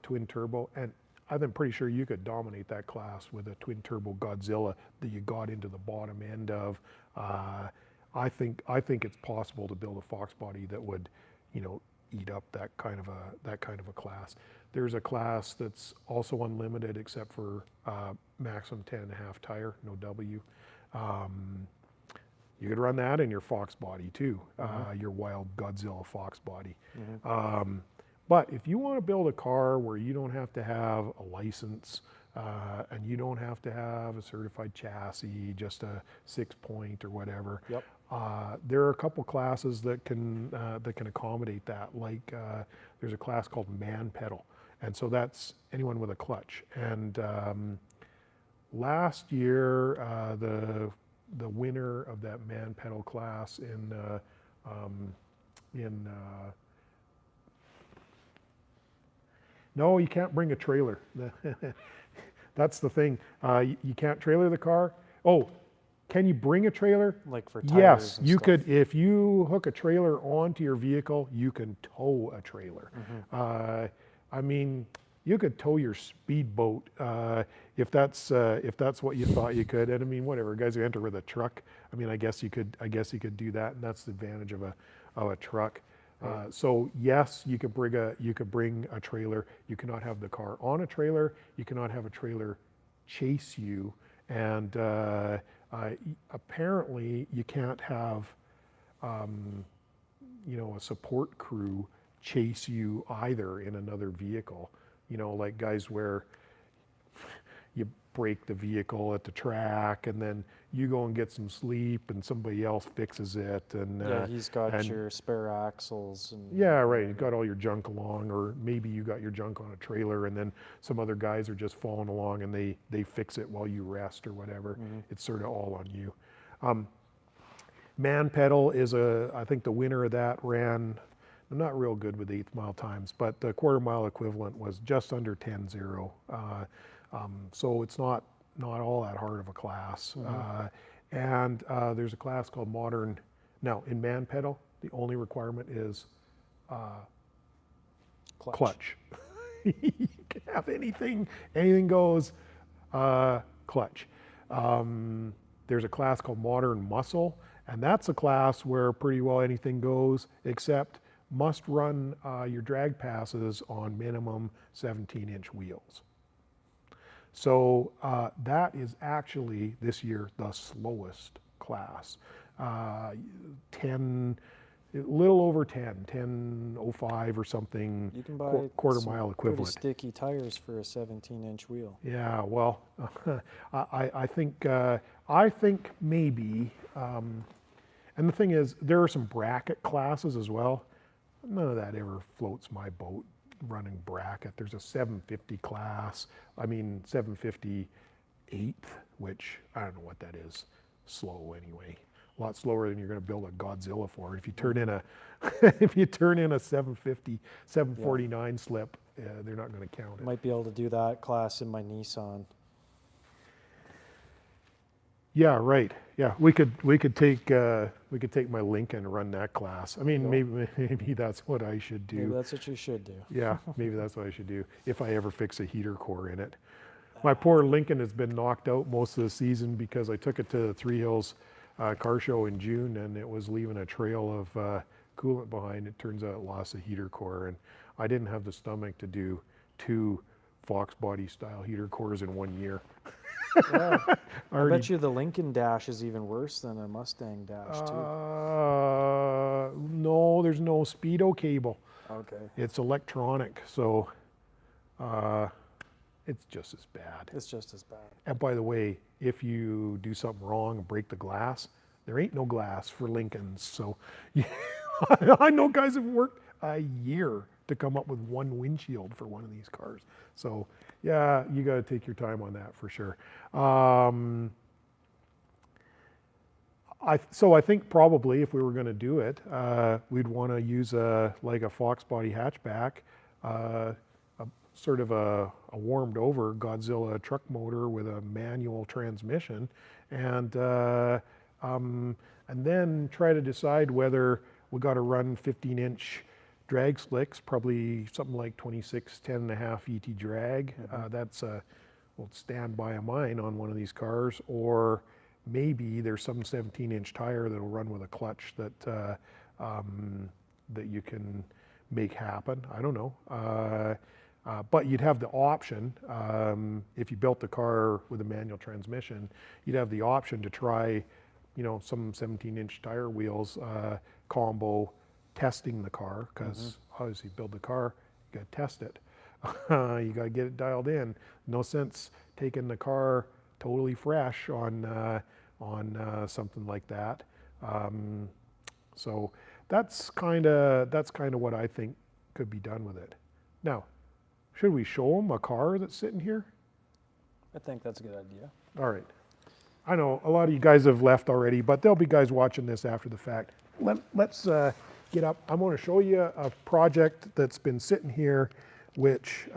twin turbo, and I'm pretty sure you could dominate that class with a twin turbo Godzilla that you got into the bottom end of. I think it's possible to build a Foxbody that would, eat up that kind of a class. There's a class that's also unlimited except for maximum 10.5 tire, no W. You could run that in your Foxbody too, your wild Godzilla Foxbody. Mm-hmm. But if you want to build a car where you don't have to have a license and you don't have to have a certified chassis, just a 6-point or whatever, yep. There are a couple classes that can accommodate that. Like there's a class called man pedal, and so that's anyone with a clutch. And last year, the winner of that man pedal class in no, you can't bring a trailer. That's the thing. You can't trailer the car. Oh, can you bring a trailer? Like for tires Yes, and you stuff. could. If you hook a trailer onto your vehicle, you can tow a trailer. I mean, you could tow your speedboat if that's what you thought you could. And I mean, whatever. Guys who enter with a truck, I mean, I guess you could do that, and that's the advantage of a truck. So yes, you could bring a trailer. You cannot have the car on a trailer. You cannot have a trailer chase you, and apparently you can't have a support crew chase you either in another vehicle. Like guys where you break the vehicle at the track and then you go and get some sleep and somebody else fixes it, and Yeah, he's got your spare axles and yeah, right. You got all your junk along, or maybe you got your junk on a trailer, and then some other guys are just following along and they fix it while you rest or whatever. It's sort of all on you. Man pedal is I think the winner of that ran. I'm not real good with eighth mile times, but the quarter mile equivalent was just under 10:0. So it's not all that hard of a class. And there's a class called modern. Now in man pedal, the only requirement is clutch. You can have anything goes. Clutch. There's a class called modern muscle, and that's a class where pretty well anything goes, except must run your drag passes on minimum 17-inch wheels. So that is actually this year the slowest class. 10, a little over 10:05 or something. You can buy quarter some mile pretty equivalent. sticky tires for a 17-inch wheel. Yeah, well, I think maybe, and the thing is, there are some bracket classes as well. None of that ever floats my boat, running bracket. There's a 750 class, 758th, which I don't know what that is. Slow anyway. A lot slower than you're going to build a Godzilla for. If you turn in a if you turn in a 750, 749 slip, they're not going to count it. Might be able to do that class in my Nissan. Yeah, right. Yeah, we could take my Lincoln and run that class. I mean, maybe that's what I should do. Maybe that's what you should do. Yeah, maybe that's what I should do if I ever fix a heater core in it. My poor Lincoln has been knocked out most of the season because I took it to the Three Hills car show in June, and it was leaving a trail of coolant behind. It turns out it lost a heater core, and I didn't have the stomach to do 2 Foxbody style heater cores in 1 year. Yeah. I bet you the Lincoln dash is even worse than a Mustang dash too. No, there's no speedo cable. Okay. It's electronic, so it's just as bad. It's just as bad. And by the way, if you do something wrong and break the glass, there ain't no glass for Lincolns. So yeah, I know guys have worked a year to come up with one windshield for one of these cars. So yeah, you got to take your time on that for sure. So I think probably if we were going to do it, we'd want to use like a Foxbody hatchback, sort of a warmed over Godzilla truck motor with a manual transmission, and then try to decide whether we got to run 15-inch drag slicks, probably something like 26, 10.5 ET drag. That's a standby of mine on one of these cars, or maybe there's some 17-inch tire that'll run with a clutch that that you can make happen. I don't know. But you'd have the option, if you built the car with a manual transmission, you'd have the option to try, some 17-inch tire wheels combo testing the car, because obviously you build the car, you got to test it. You got to get it dialed in. No sense taking the car totally fresh on something like that. So that's kind of what I think could be done with it. Now, should we show them a car that's sitting here? I think that's a good idea. All right. I know a lot of you guys have left already, but there'll be guys watching this after the fact. Let's get up. I'm going to show you a project that's been sitting here, which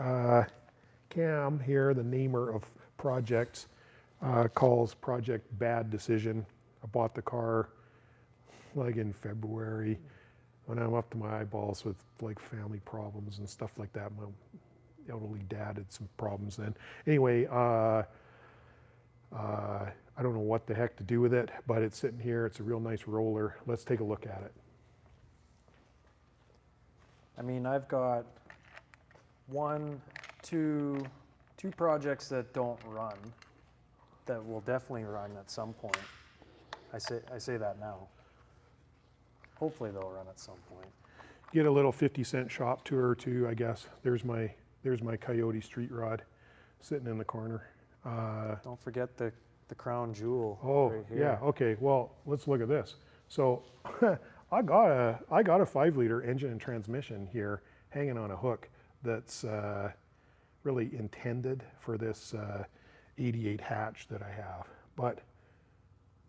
Cam here, the namer of projects, calls Project Bad Decision. I bought the car like in February when I'm up to my eyeballs with like family problems and stuff like that. My elderly dad had some problems then. Anyway, I don't know what the heck to do with it, but it's sitting here. It's a real nice roller. Let's take a look at it. I mean, I've got two projects that don't run, that will definitely run at some point. I say that now. Hopefully they'll run at some point. Get a little 50-cent shop tour too, I guess. There's my Coyote street rod sitting in the corner. Don't forget the crown jewel. Oh, right here. yeah. Okay. Well, let's look at this. So I got a 5-liter engine and transmission here hanging on a hook that's really intended for this 88 hatch that I have. But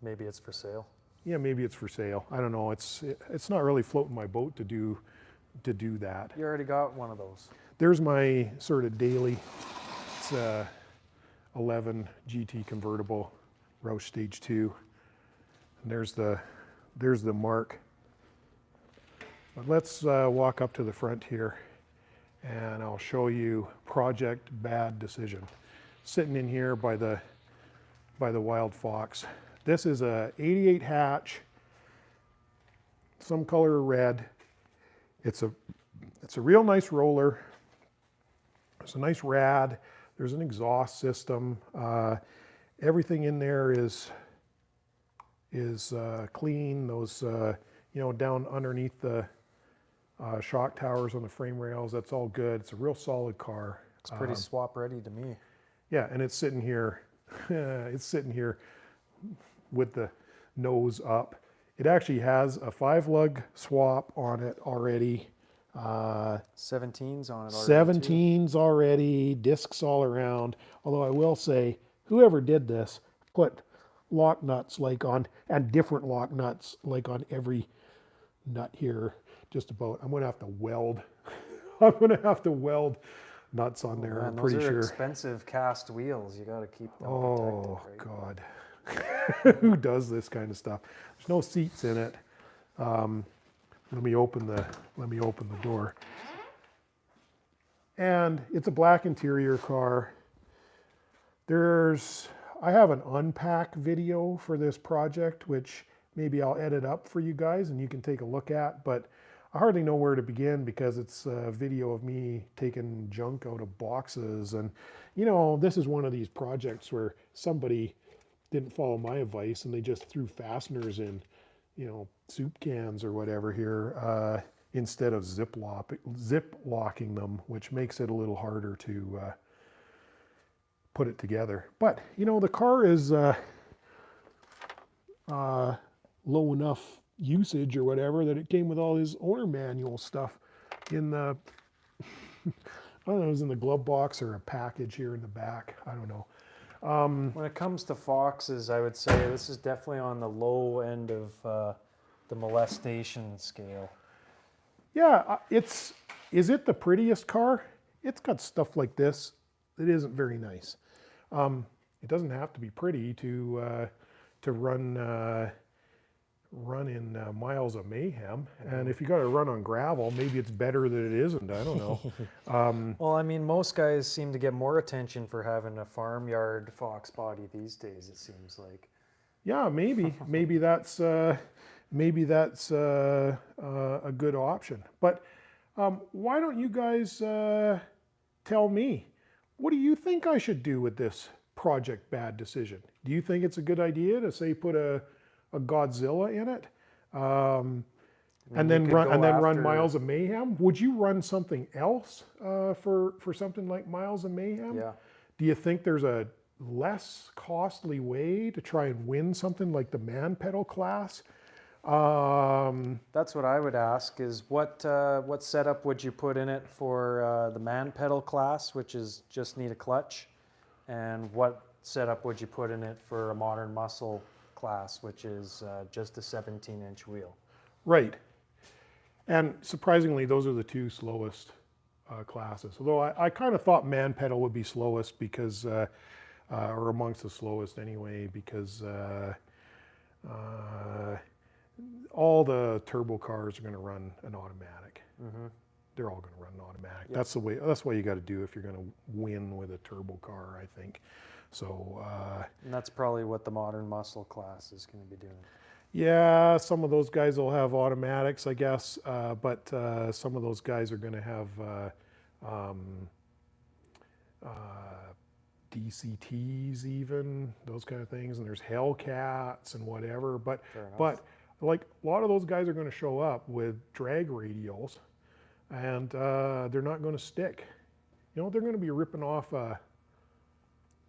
maybe it's for sale. yeah, maybe it's for sale. I don't know. It's not really floating my boat to do that. You already got one of those. There's my sort of daily. It's 11 GT convertible, Roush Stage 2. And there's the mark. But let's walk up to the front here, and I'll show you Project Bad Decision. Sitting in here by the Wild Fox. This is a 88 hatch, some color red. It's a real nice roller. It's a nice rad. There's an exhaust system. Everything in there is clean. Those down underneath the shock towers on the frame rails, that's all good. It's a real solid car. It's pretty swap ready to me. Yeah, and it's sitting here. It's sitting here with the nose up. It actually has a 5-lug swap on it already. 17s on it already. 17s already, discs all around. Although I will say, whoever did this put lock nuts and different lock nuts like on every nut here, just about. I'm gonna have to weld. I'm gonna have to weld nuts on there. Man, I'm pretty those are sure. expensive cast wheels. You got to keep them Oh protected, right? God, who does this kind of stuff? There's no seats in it. Let me open the door. And it's a black interior car. I have an unpack video for this project, which maybe I'll edit up for you guys and you can take a look at, but I hardly know where to begin because it's a video of me taking junk out of boxes. And this is one of these projects where somebody didn't follow my advice and they just threw fasteners in, soup cans or whatever here, instead of zip locking them, which makes it a little harder to put it together. But the car is low enough usage or whatever that it came with all his owner manual stuff in the I don't know, it was in the glove box or a package here in the back. I don't know. When it comes to Foxes, I would say this is definitely on the low end of the molestation scale. Yeah, is it the prettiest car? It's got stuff like this that isn't very nice. It doesn't have to be pretty to run in miles of mayhem. And if you got to run on gravel, maybe it's better that it isn't. I don't know. Well, I mean, most guys seem to get more attention for having a farmyard Foxbody these days, it seems like. Yeah, maybe that's a good option. But why don't you guys tell me, what do you think I should do with this Project Bad Decision? Do you think it's a good idea to say put a Godzilla in it, and then run Miles of Mayhem? Would you run something else for something like Miles of Mayhem? Yeah. Do you think there's a less costly way to try and win something like the man pedal class? That's what I would ask is what setup would you put in it for the man pedal class, which is just need a clutch, and what setup would you put in it for a modern muscle class, which is just a 17-inch wheel? Right. And surprisingly, those are the two slowest classes. Although I kind of thought man pedal would be slowest because, or amongst the slowest anyway, because all the turbo cars are going to run an automatic. They're all going to run an automatic. Yep. That's the way. That's what you got to do if you're going to win with a turbo car, I think. So. And that's probably what the modern muscle class is going to be doing. Yeah, some of those guys will have automatics, I guess, but some of those guys are going to have DCTs, even those kind of things, and there's Hellcats and whatever. But like a lot of those guys are going to show up with drag radials, and they're not going to stick. You know, they're going to be ripping off.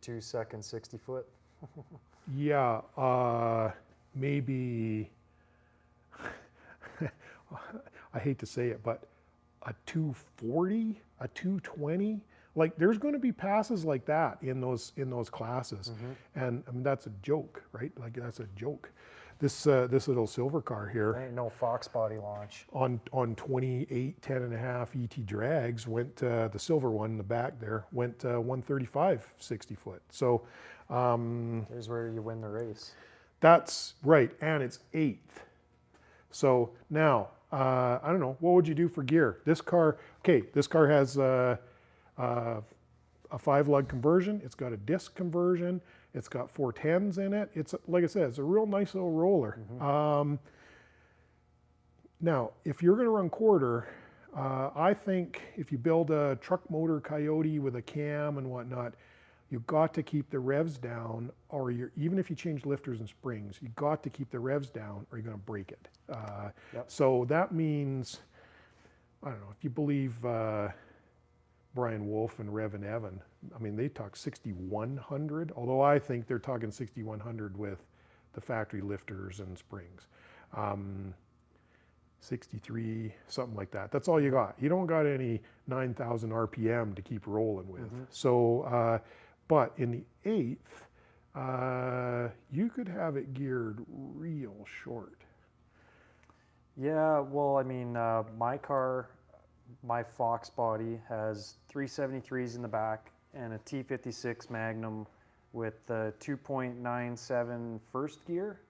2 second 60 foot. Yeah. Maybe, I hate to say it, but a 240, a 220, like there's going to be passes like that in those classes, and I mean that's a joke, right? Like that's a joke. This little silver car here, Ain't no Foxbody launch. on 28 10.5 ET drags went the silver one in the back there went 135 60 foot. So There's where you win the race. that's right, and it's 8th. So now, I don't know, what would you do for gear? This car has a 5-lug conversion. It's got a disc conversion. It's got 410s in it. It's, like I said, it's a real nice little roller. Now, if you're going to run quarter, I think if you build a truck motor Coyote with a cam and whatnot, you've got to keep the revs down, or even if you change lifters and springs, you've got to keep the revs down or you're going to break it. So that means, I don't know, if you believe Brian Wolf and Rev and Evan, I mean, they talk 6,100, although I think they're talking 6,100 with the factory lifters and springs. 63, something like that. That's all you got. You don't got any 9,000 RPM to keep rolling with. So, but in the 8th, you could have it geared real short. Yeah, well, I mean, my car, my Foxbody has 373s in the back and a T56 Magnum with the 2.97 first gear.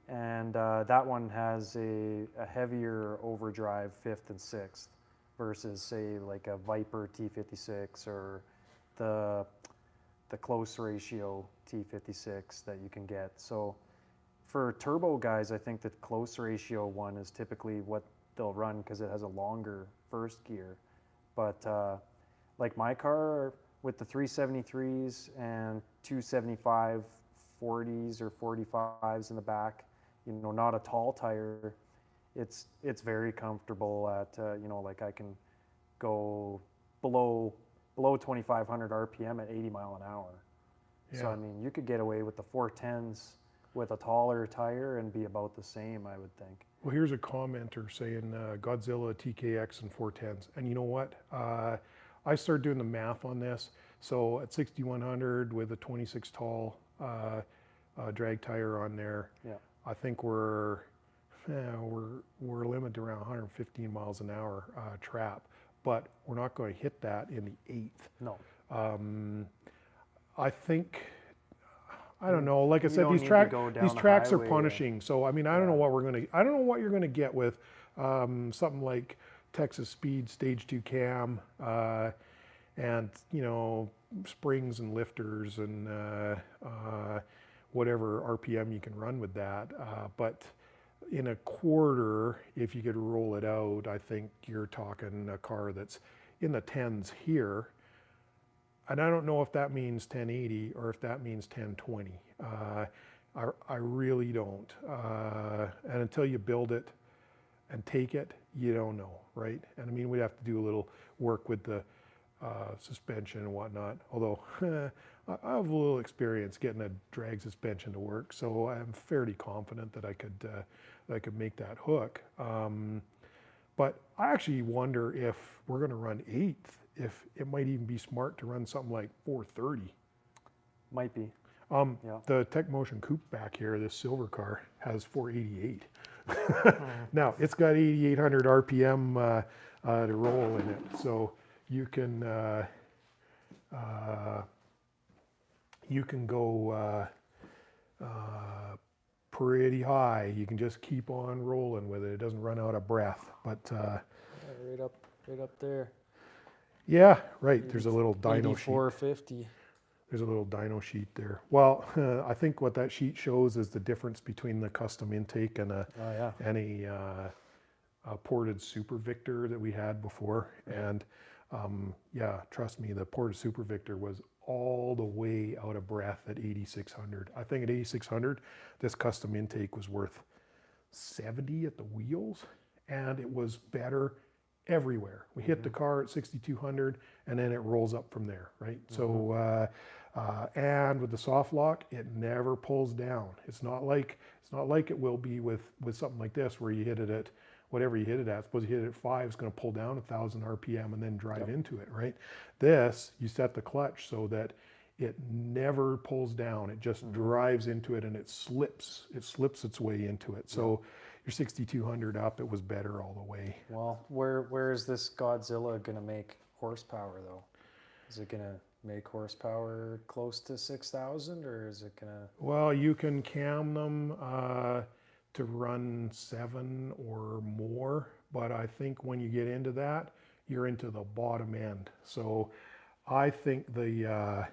And that one has a heavier overdrive 5th and 6th versus, say, like a Viper T56 or the close ratio T56 that you can get. So for turbo guys, I think the close ratio one is typically what they'll run because it has a longer first gear. But like my car with the 373s and 275 40s or 45s in the back, you know, not a tall tire, it's very comfortable at, you know, like I can go below 2,500 RPM at 80 mile an hour. So, I mean, you could get away with the 410s with a taller tire and be about the same, I would think. Well, here's a commenter saying Godzilla, TKX, and 410s. And you know what? I started doing the math on this. So at 6,100 with a 26 tall drag tire on there, I think we're limited to around 115 miles an hour trap. But we're not going to hit that in the 8th. No. I think, I don't know. Like I said, these the tracks are highway punishing. So I mean, I don't know what I don't know what you're gonna get with something like Texas Speed Stage 2 cam, and you know, springs and lifters and whatever RPM you can run with that. But in a quarter, if you could roll it out, I think you're talking a car that's in the 10s here. And I don't know if that means 1080 or if that means 1020. I really don't. And until you build it and take it, you don't know, right? And I mean, we'd have to do a little work with the suspension and whatnot. Although I have a little experience getting a drag suspension to work, so I'm fairly confident that I could make that hook. But I actually wonder if we're going to run 8th, if it might even be smart to run something like 430. Might be. Yeah. The Tech Motion Coupe back here, this silver car, has 488. Now, it's got 8,800 RPM to roll in it, so you can go pretty high. You can just keep on rolling with it. It doesn't run out of breath. But Yeah, right up there. yeah, right. There's a little dyno sheet. 450. There's a little dyno sheet there. Well, I think what that sheet shows is the difference between the custom intake and a ported Super Victor that we had before. And yeah, trust me, the ported Super Victor was all the way out of breath at 8,600. I think at 8,600, this custom intake was worth 70 at the wheels, and it was better everywhere. We hit the car at 6,200, and then it rolls up from there, right? So, and with the soft lock, it never pulls down. It's not like it will be with something like this, where you hit it at whatever you hit it at. Suppose you hit it at 5, it's going to pull down 1,000 RPM and then drive into it, right? This, you set the clutch so that it never pulls down. It just drives into it, and it slips its way into it. So your 6,200 up, it was better all the way. Well, where is this Godzilla going to make horsepower, though? Is it going to make horsepower close to 6,000, or is it going to... Well, you can cam them to run 7 or more, but I think when you get into that, you're into the bottom end. So I think the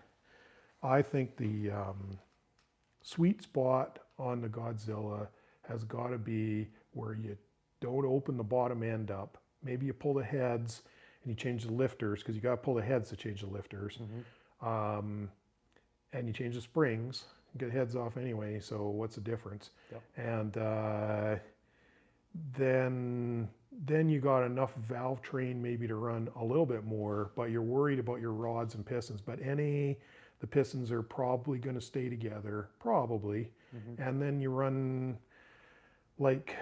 sweet spot on the Godzilla has got to be where you don't open the bottom end up. Maybe you pull the heads and you change the lifters, because you got to pull the heads to change the lifters, and you change the springs. Get heads off anyway, so what's the difference? Yep. And then you got enough valve train maybe to run a little bit more, but you're worried about your rods and pistons. But the pistons are probably going to stay together, probably. And then you run like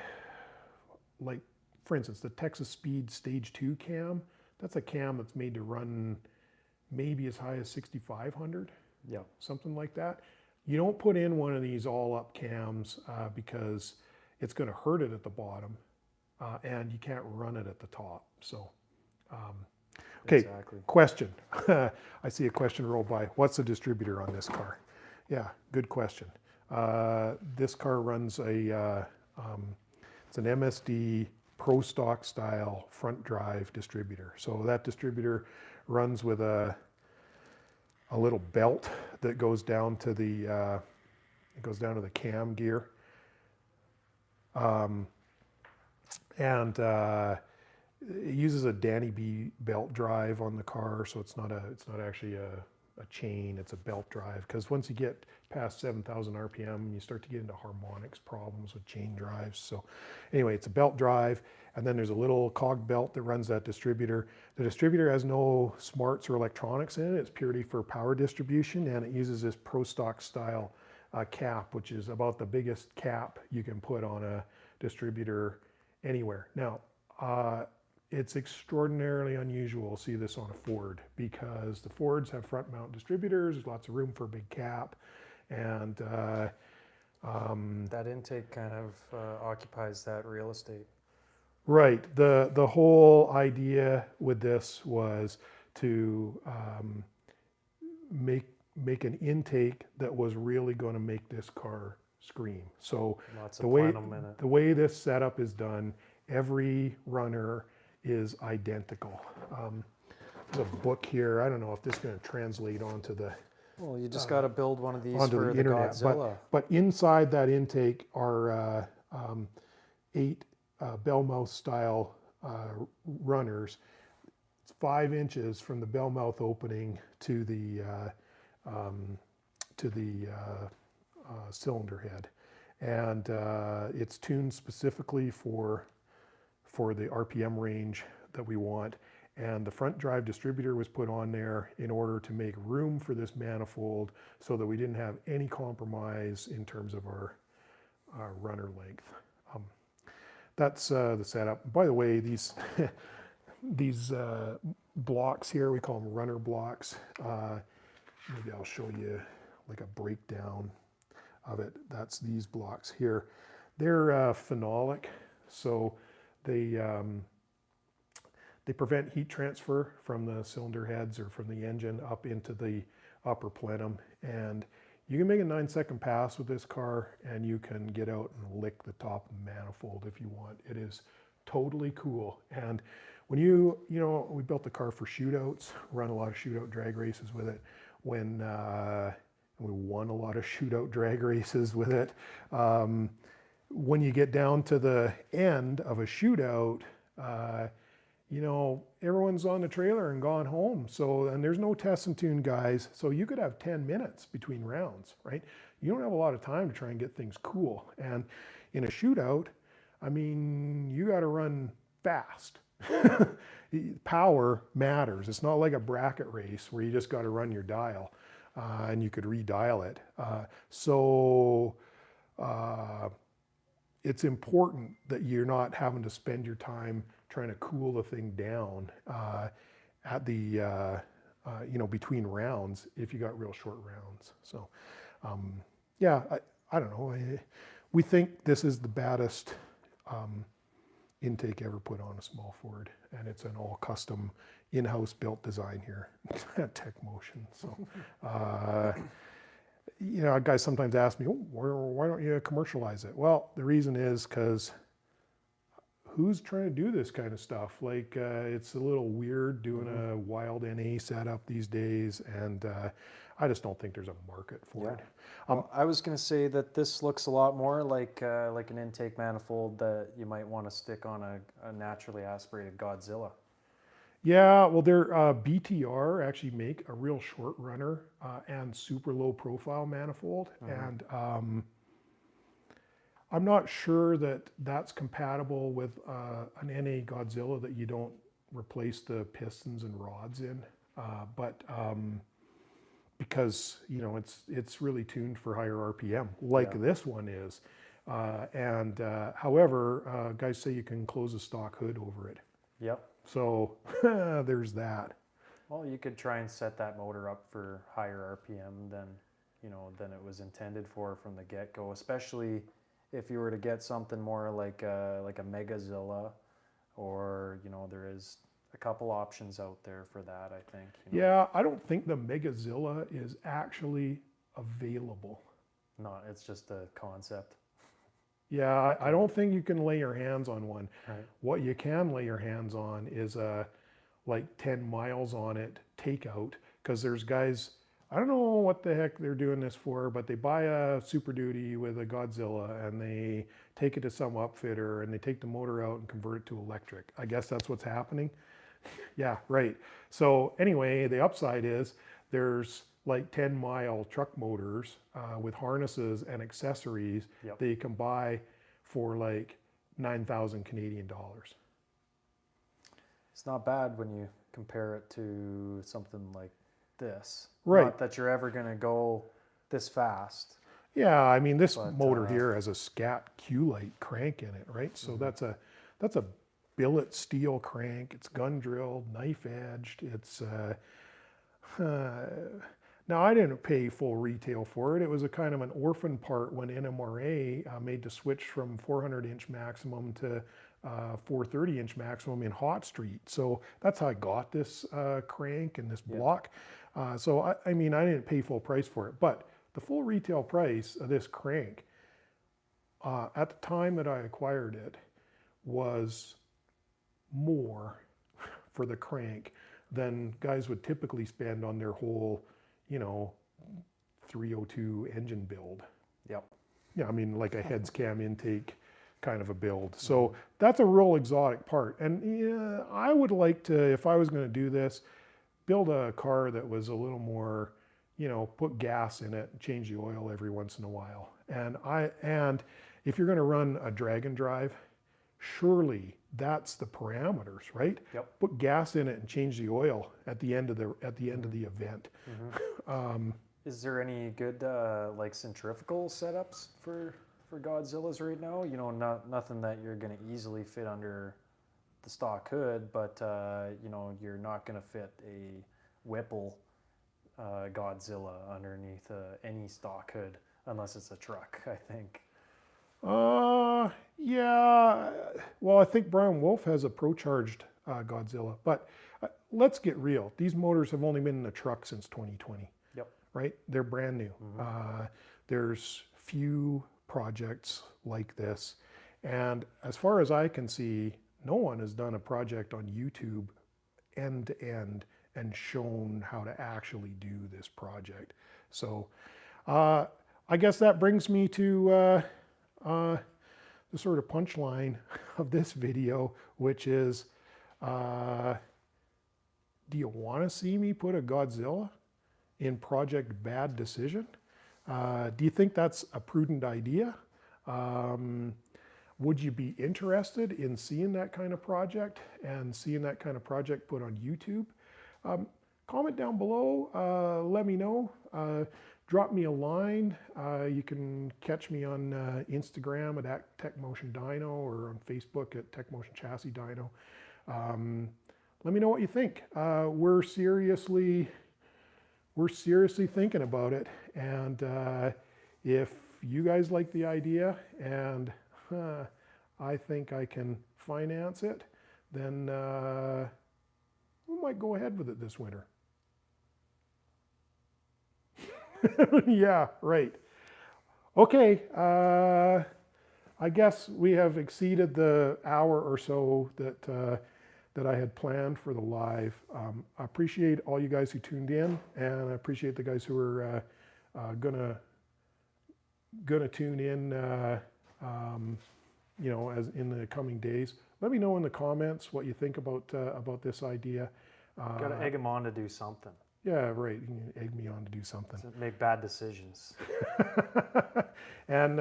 for instance, the Texas Speed Stage 2 cam. That's a cam that's made to run maybe as high as 6,500. Yeah. Something like that. You don't put in one of these all-up cams because it's going to hurt it at the bottom, and you can't run it at the top. So, okay, Exactly. Question. I see a question roll by. What's the distributor on this car? Yeah, good question. This car runs it's an MSD Pro Stock style front drive distributor. So that distributor runs with a little belt that goes down to the cam gear, and it uses a Danny B belt drive on the car, so it's not actually a chain, it's a belt drive, because once you get past 7,000 RPM, you start to get into harmonics problems with chain drives. So anyway, it's a belt drive, and then there's a little cog belt that runs that distributor. The distributor has no smarts or electronics in it. It's purely for power distribution, and it uses this Pro Stock style cap, which is about the biggest cap you can put on a distributor anywhere. Now, it's extraordinarily unusual to see this on a Ford, because the Fords have front mount distributors. There's lots of room for a big cap, and That intake kind of occupies that real estate. right. The whole idea with this was to make an intake that was really going to make this car scream. So Lots the of way plenum in it. the way this setup is done, every runner is identical. There's a book here. I don't know if this is going to translate onto the Well, you just got to build one of these onto for the the internet. Godzilla. But inside that intake are 8 bell-mouth style runners. It's 5 inches from the bell-mouth opening to the cylinder head, and it's tuned specifically for the RPM range that we want. And the front drive distributor was put on there in order to make room for this manifold so that we didn't have any compromise in terms of our runner length. That's the setup. By the way, these these blocks here, we call them runner blocks. Maybe I'll show you like a breakdown of it. That's these blocks here. They're phenolic, so they prevent heat transfer from the cylinder heads or from the engine up into the upper plenum. And you can make a 9-second pass with this car and you can get out and lick the top of the manifold if you want. It is totally cool. And when we built the car for shootouts, run a lot of shootout drag races with it. When we won a lot of shootout drag races with it. When you get down to the end of a shootout, everyone's on the trailer and gone home. So, and there's no test and tune guys. So you could have 10 minutes between rounds, right? You don't have a lot of time to try and get things cool. And in a shootout, I mean, you got to run fast. Power matters. It's not like a bracket race where you just got to run your dial and you could redial it. It's important that you're not having to spend your time trying to cool the thing down at the between rounds if you got real short rounds. So yeah, I don't know. We think this is the baddest intake ever put on a small Ford, and it's an all custom in-house built design here at Tech Motion. So guys sometimes ask me, why don't you commercialize it? Well, the reason is because who's trying to do this kind of stuff? Like, it's a little weird doing a wild NA setup these days, and I just don't think there's a market for it. Well, I was going to say that this looks a lot more like an intake manifold that you might want to stick on a naturally aspirated Godzilla. Yeah, well, their BTR actually make a real short runner and super low profile manifold, and I'm not sure that that's compatible with an NA Godzilla that you don't replace the pistons and rods in, but because it's really tuned for higher RPM, like this one is, however, guys say you can close a stock hood over it. Yep. So there's that. Well, you could try and set that motor up for higher RPM than it was intended for from the get-go, especially if you were to get something more like a Megazilla, or there is a couple options out there for that, I think. Yeah, I don't think the Megazilla is actually available. No, it's just a concept. Yeah, I don't think you can lay your hands on one. Right. What you can lay your hands on is like 10 miles on it takeout, because there's guys, I don't know what the heck they're doing this for, but they buy a Super Duty with a Godzilla and they take it to some upfitter and they take the motor out and convert it to electric. I guess that's what's happening. Yeah, right. So anyway, the upside is there's like 10-mile truck motors with harnesses and accessories that you can buy for like 9,000 Canadian dollars. It's not bad when you compare it to something like this. Right. Not that you're ever going to go this fast. Yeah, I mean, this motor here has a Scat Q-Light crank in it, right? So that's a billet steel crank. It's gun drilled, knife edged. It's now, I didn't pay full retail for it. It was a kind of an orphan part when NMRA made the switch from 400-inch maximum to 430-inch maximum in Hot Street. So that's how I got this crank and this block. So I mean, I didn't pay full price for it, but the full retail price of this crank at the time that I acquired it was more for the crank than guys would typically spend on their whole 302 engine build. Yep. Yeah, I mean, like a heads cam intake kind of a build. So that's a real exotic part. And yeah, I would like to, if I was going to do this, build a car that was a little more, put gas in it and change the oil every once in a while. And if you're going to run a drag and drive, surely that's the parameters, right? Yep. Put gas in it and change the oil at the end of the event. Is there any good like centrifugal setups for Godzillas right now? You know, nothing that you're going to easily fit under the stock hood, but you know, you're not going to fit a Whipple Godzilla underneath any stock hood unless it's a truck, I think. Yeah. Well, I think Brian Wolf has a pro-charged Godzilla, but let's get real. These motors have only been in the truck since 2020. Yep. Right? They're brand new. There's few projects like this, and as far as I can see, no one has done a project on YouTube end to end and shown how to actually do this project. So I guess that brings me to the sort of punchline of this video, which is, do you want to see me put a Godzilla in Project Bad Decision? Do you think that's a prudent idea? Would you be interested in seeing that kind of project and seeing that kind of project put on YouTube? Comment down below, let me know. Drop me a line. You can catch me on Instagram at TechMotionDyno or on Facebook at TechMotionChassisDyno. Let me know what you think. We're seriously thinking about it, and if you guys like the idea and I think I can finance it, then we might go ahead with it this winter. Yeah, right. Okay, I guess we have exceeded the hour or so that I had planned for the live. I appreciate all you guys who tuned in, and I appreciate the guys who are gonna tune in, you know, as in the coming days. Let me know in the comments what you think about this idea. Got to egg them on to do something. Yeah, right. You can egg me on to do something. To make bad decisions. And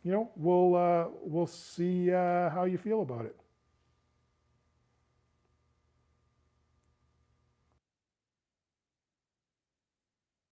you know, we'll see how you feel about it.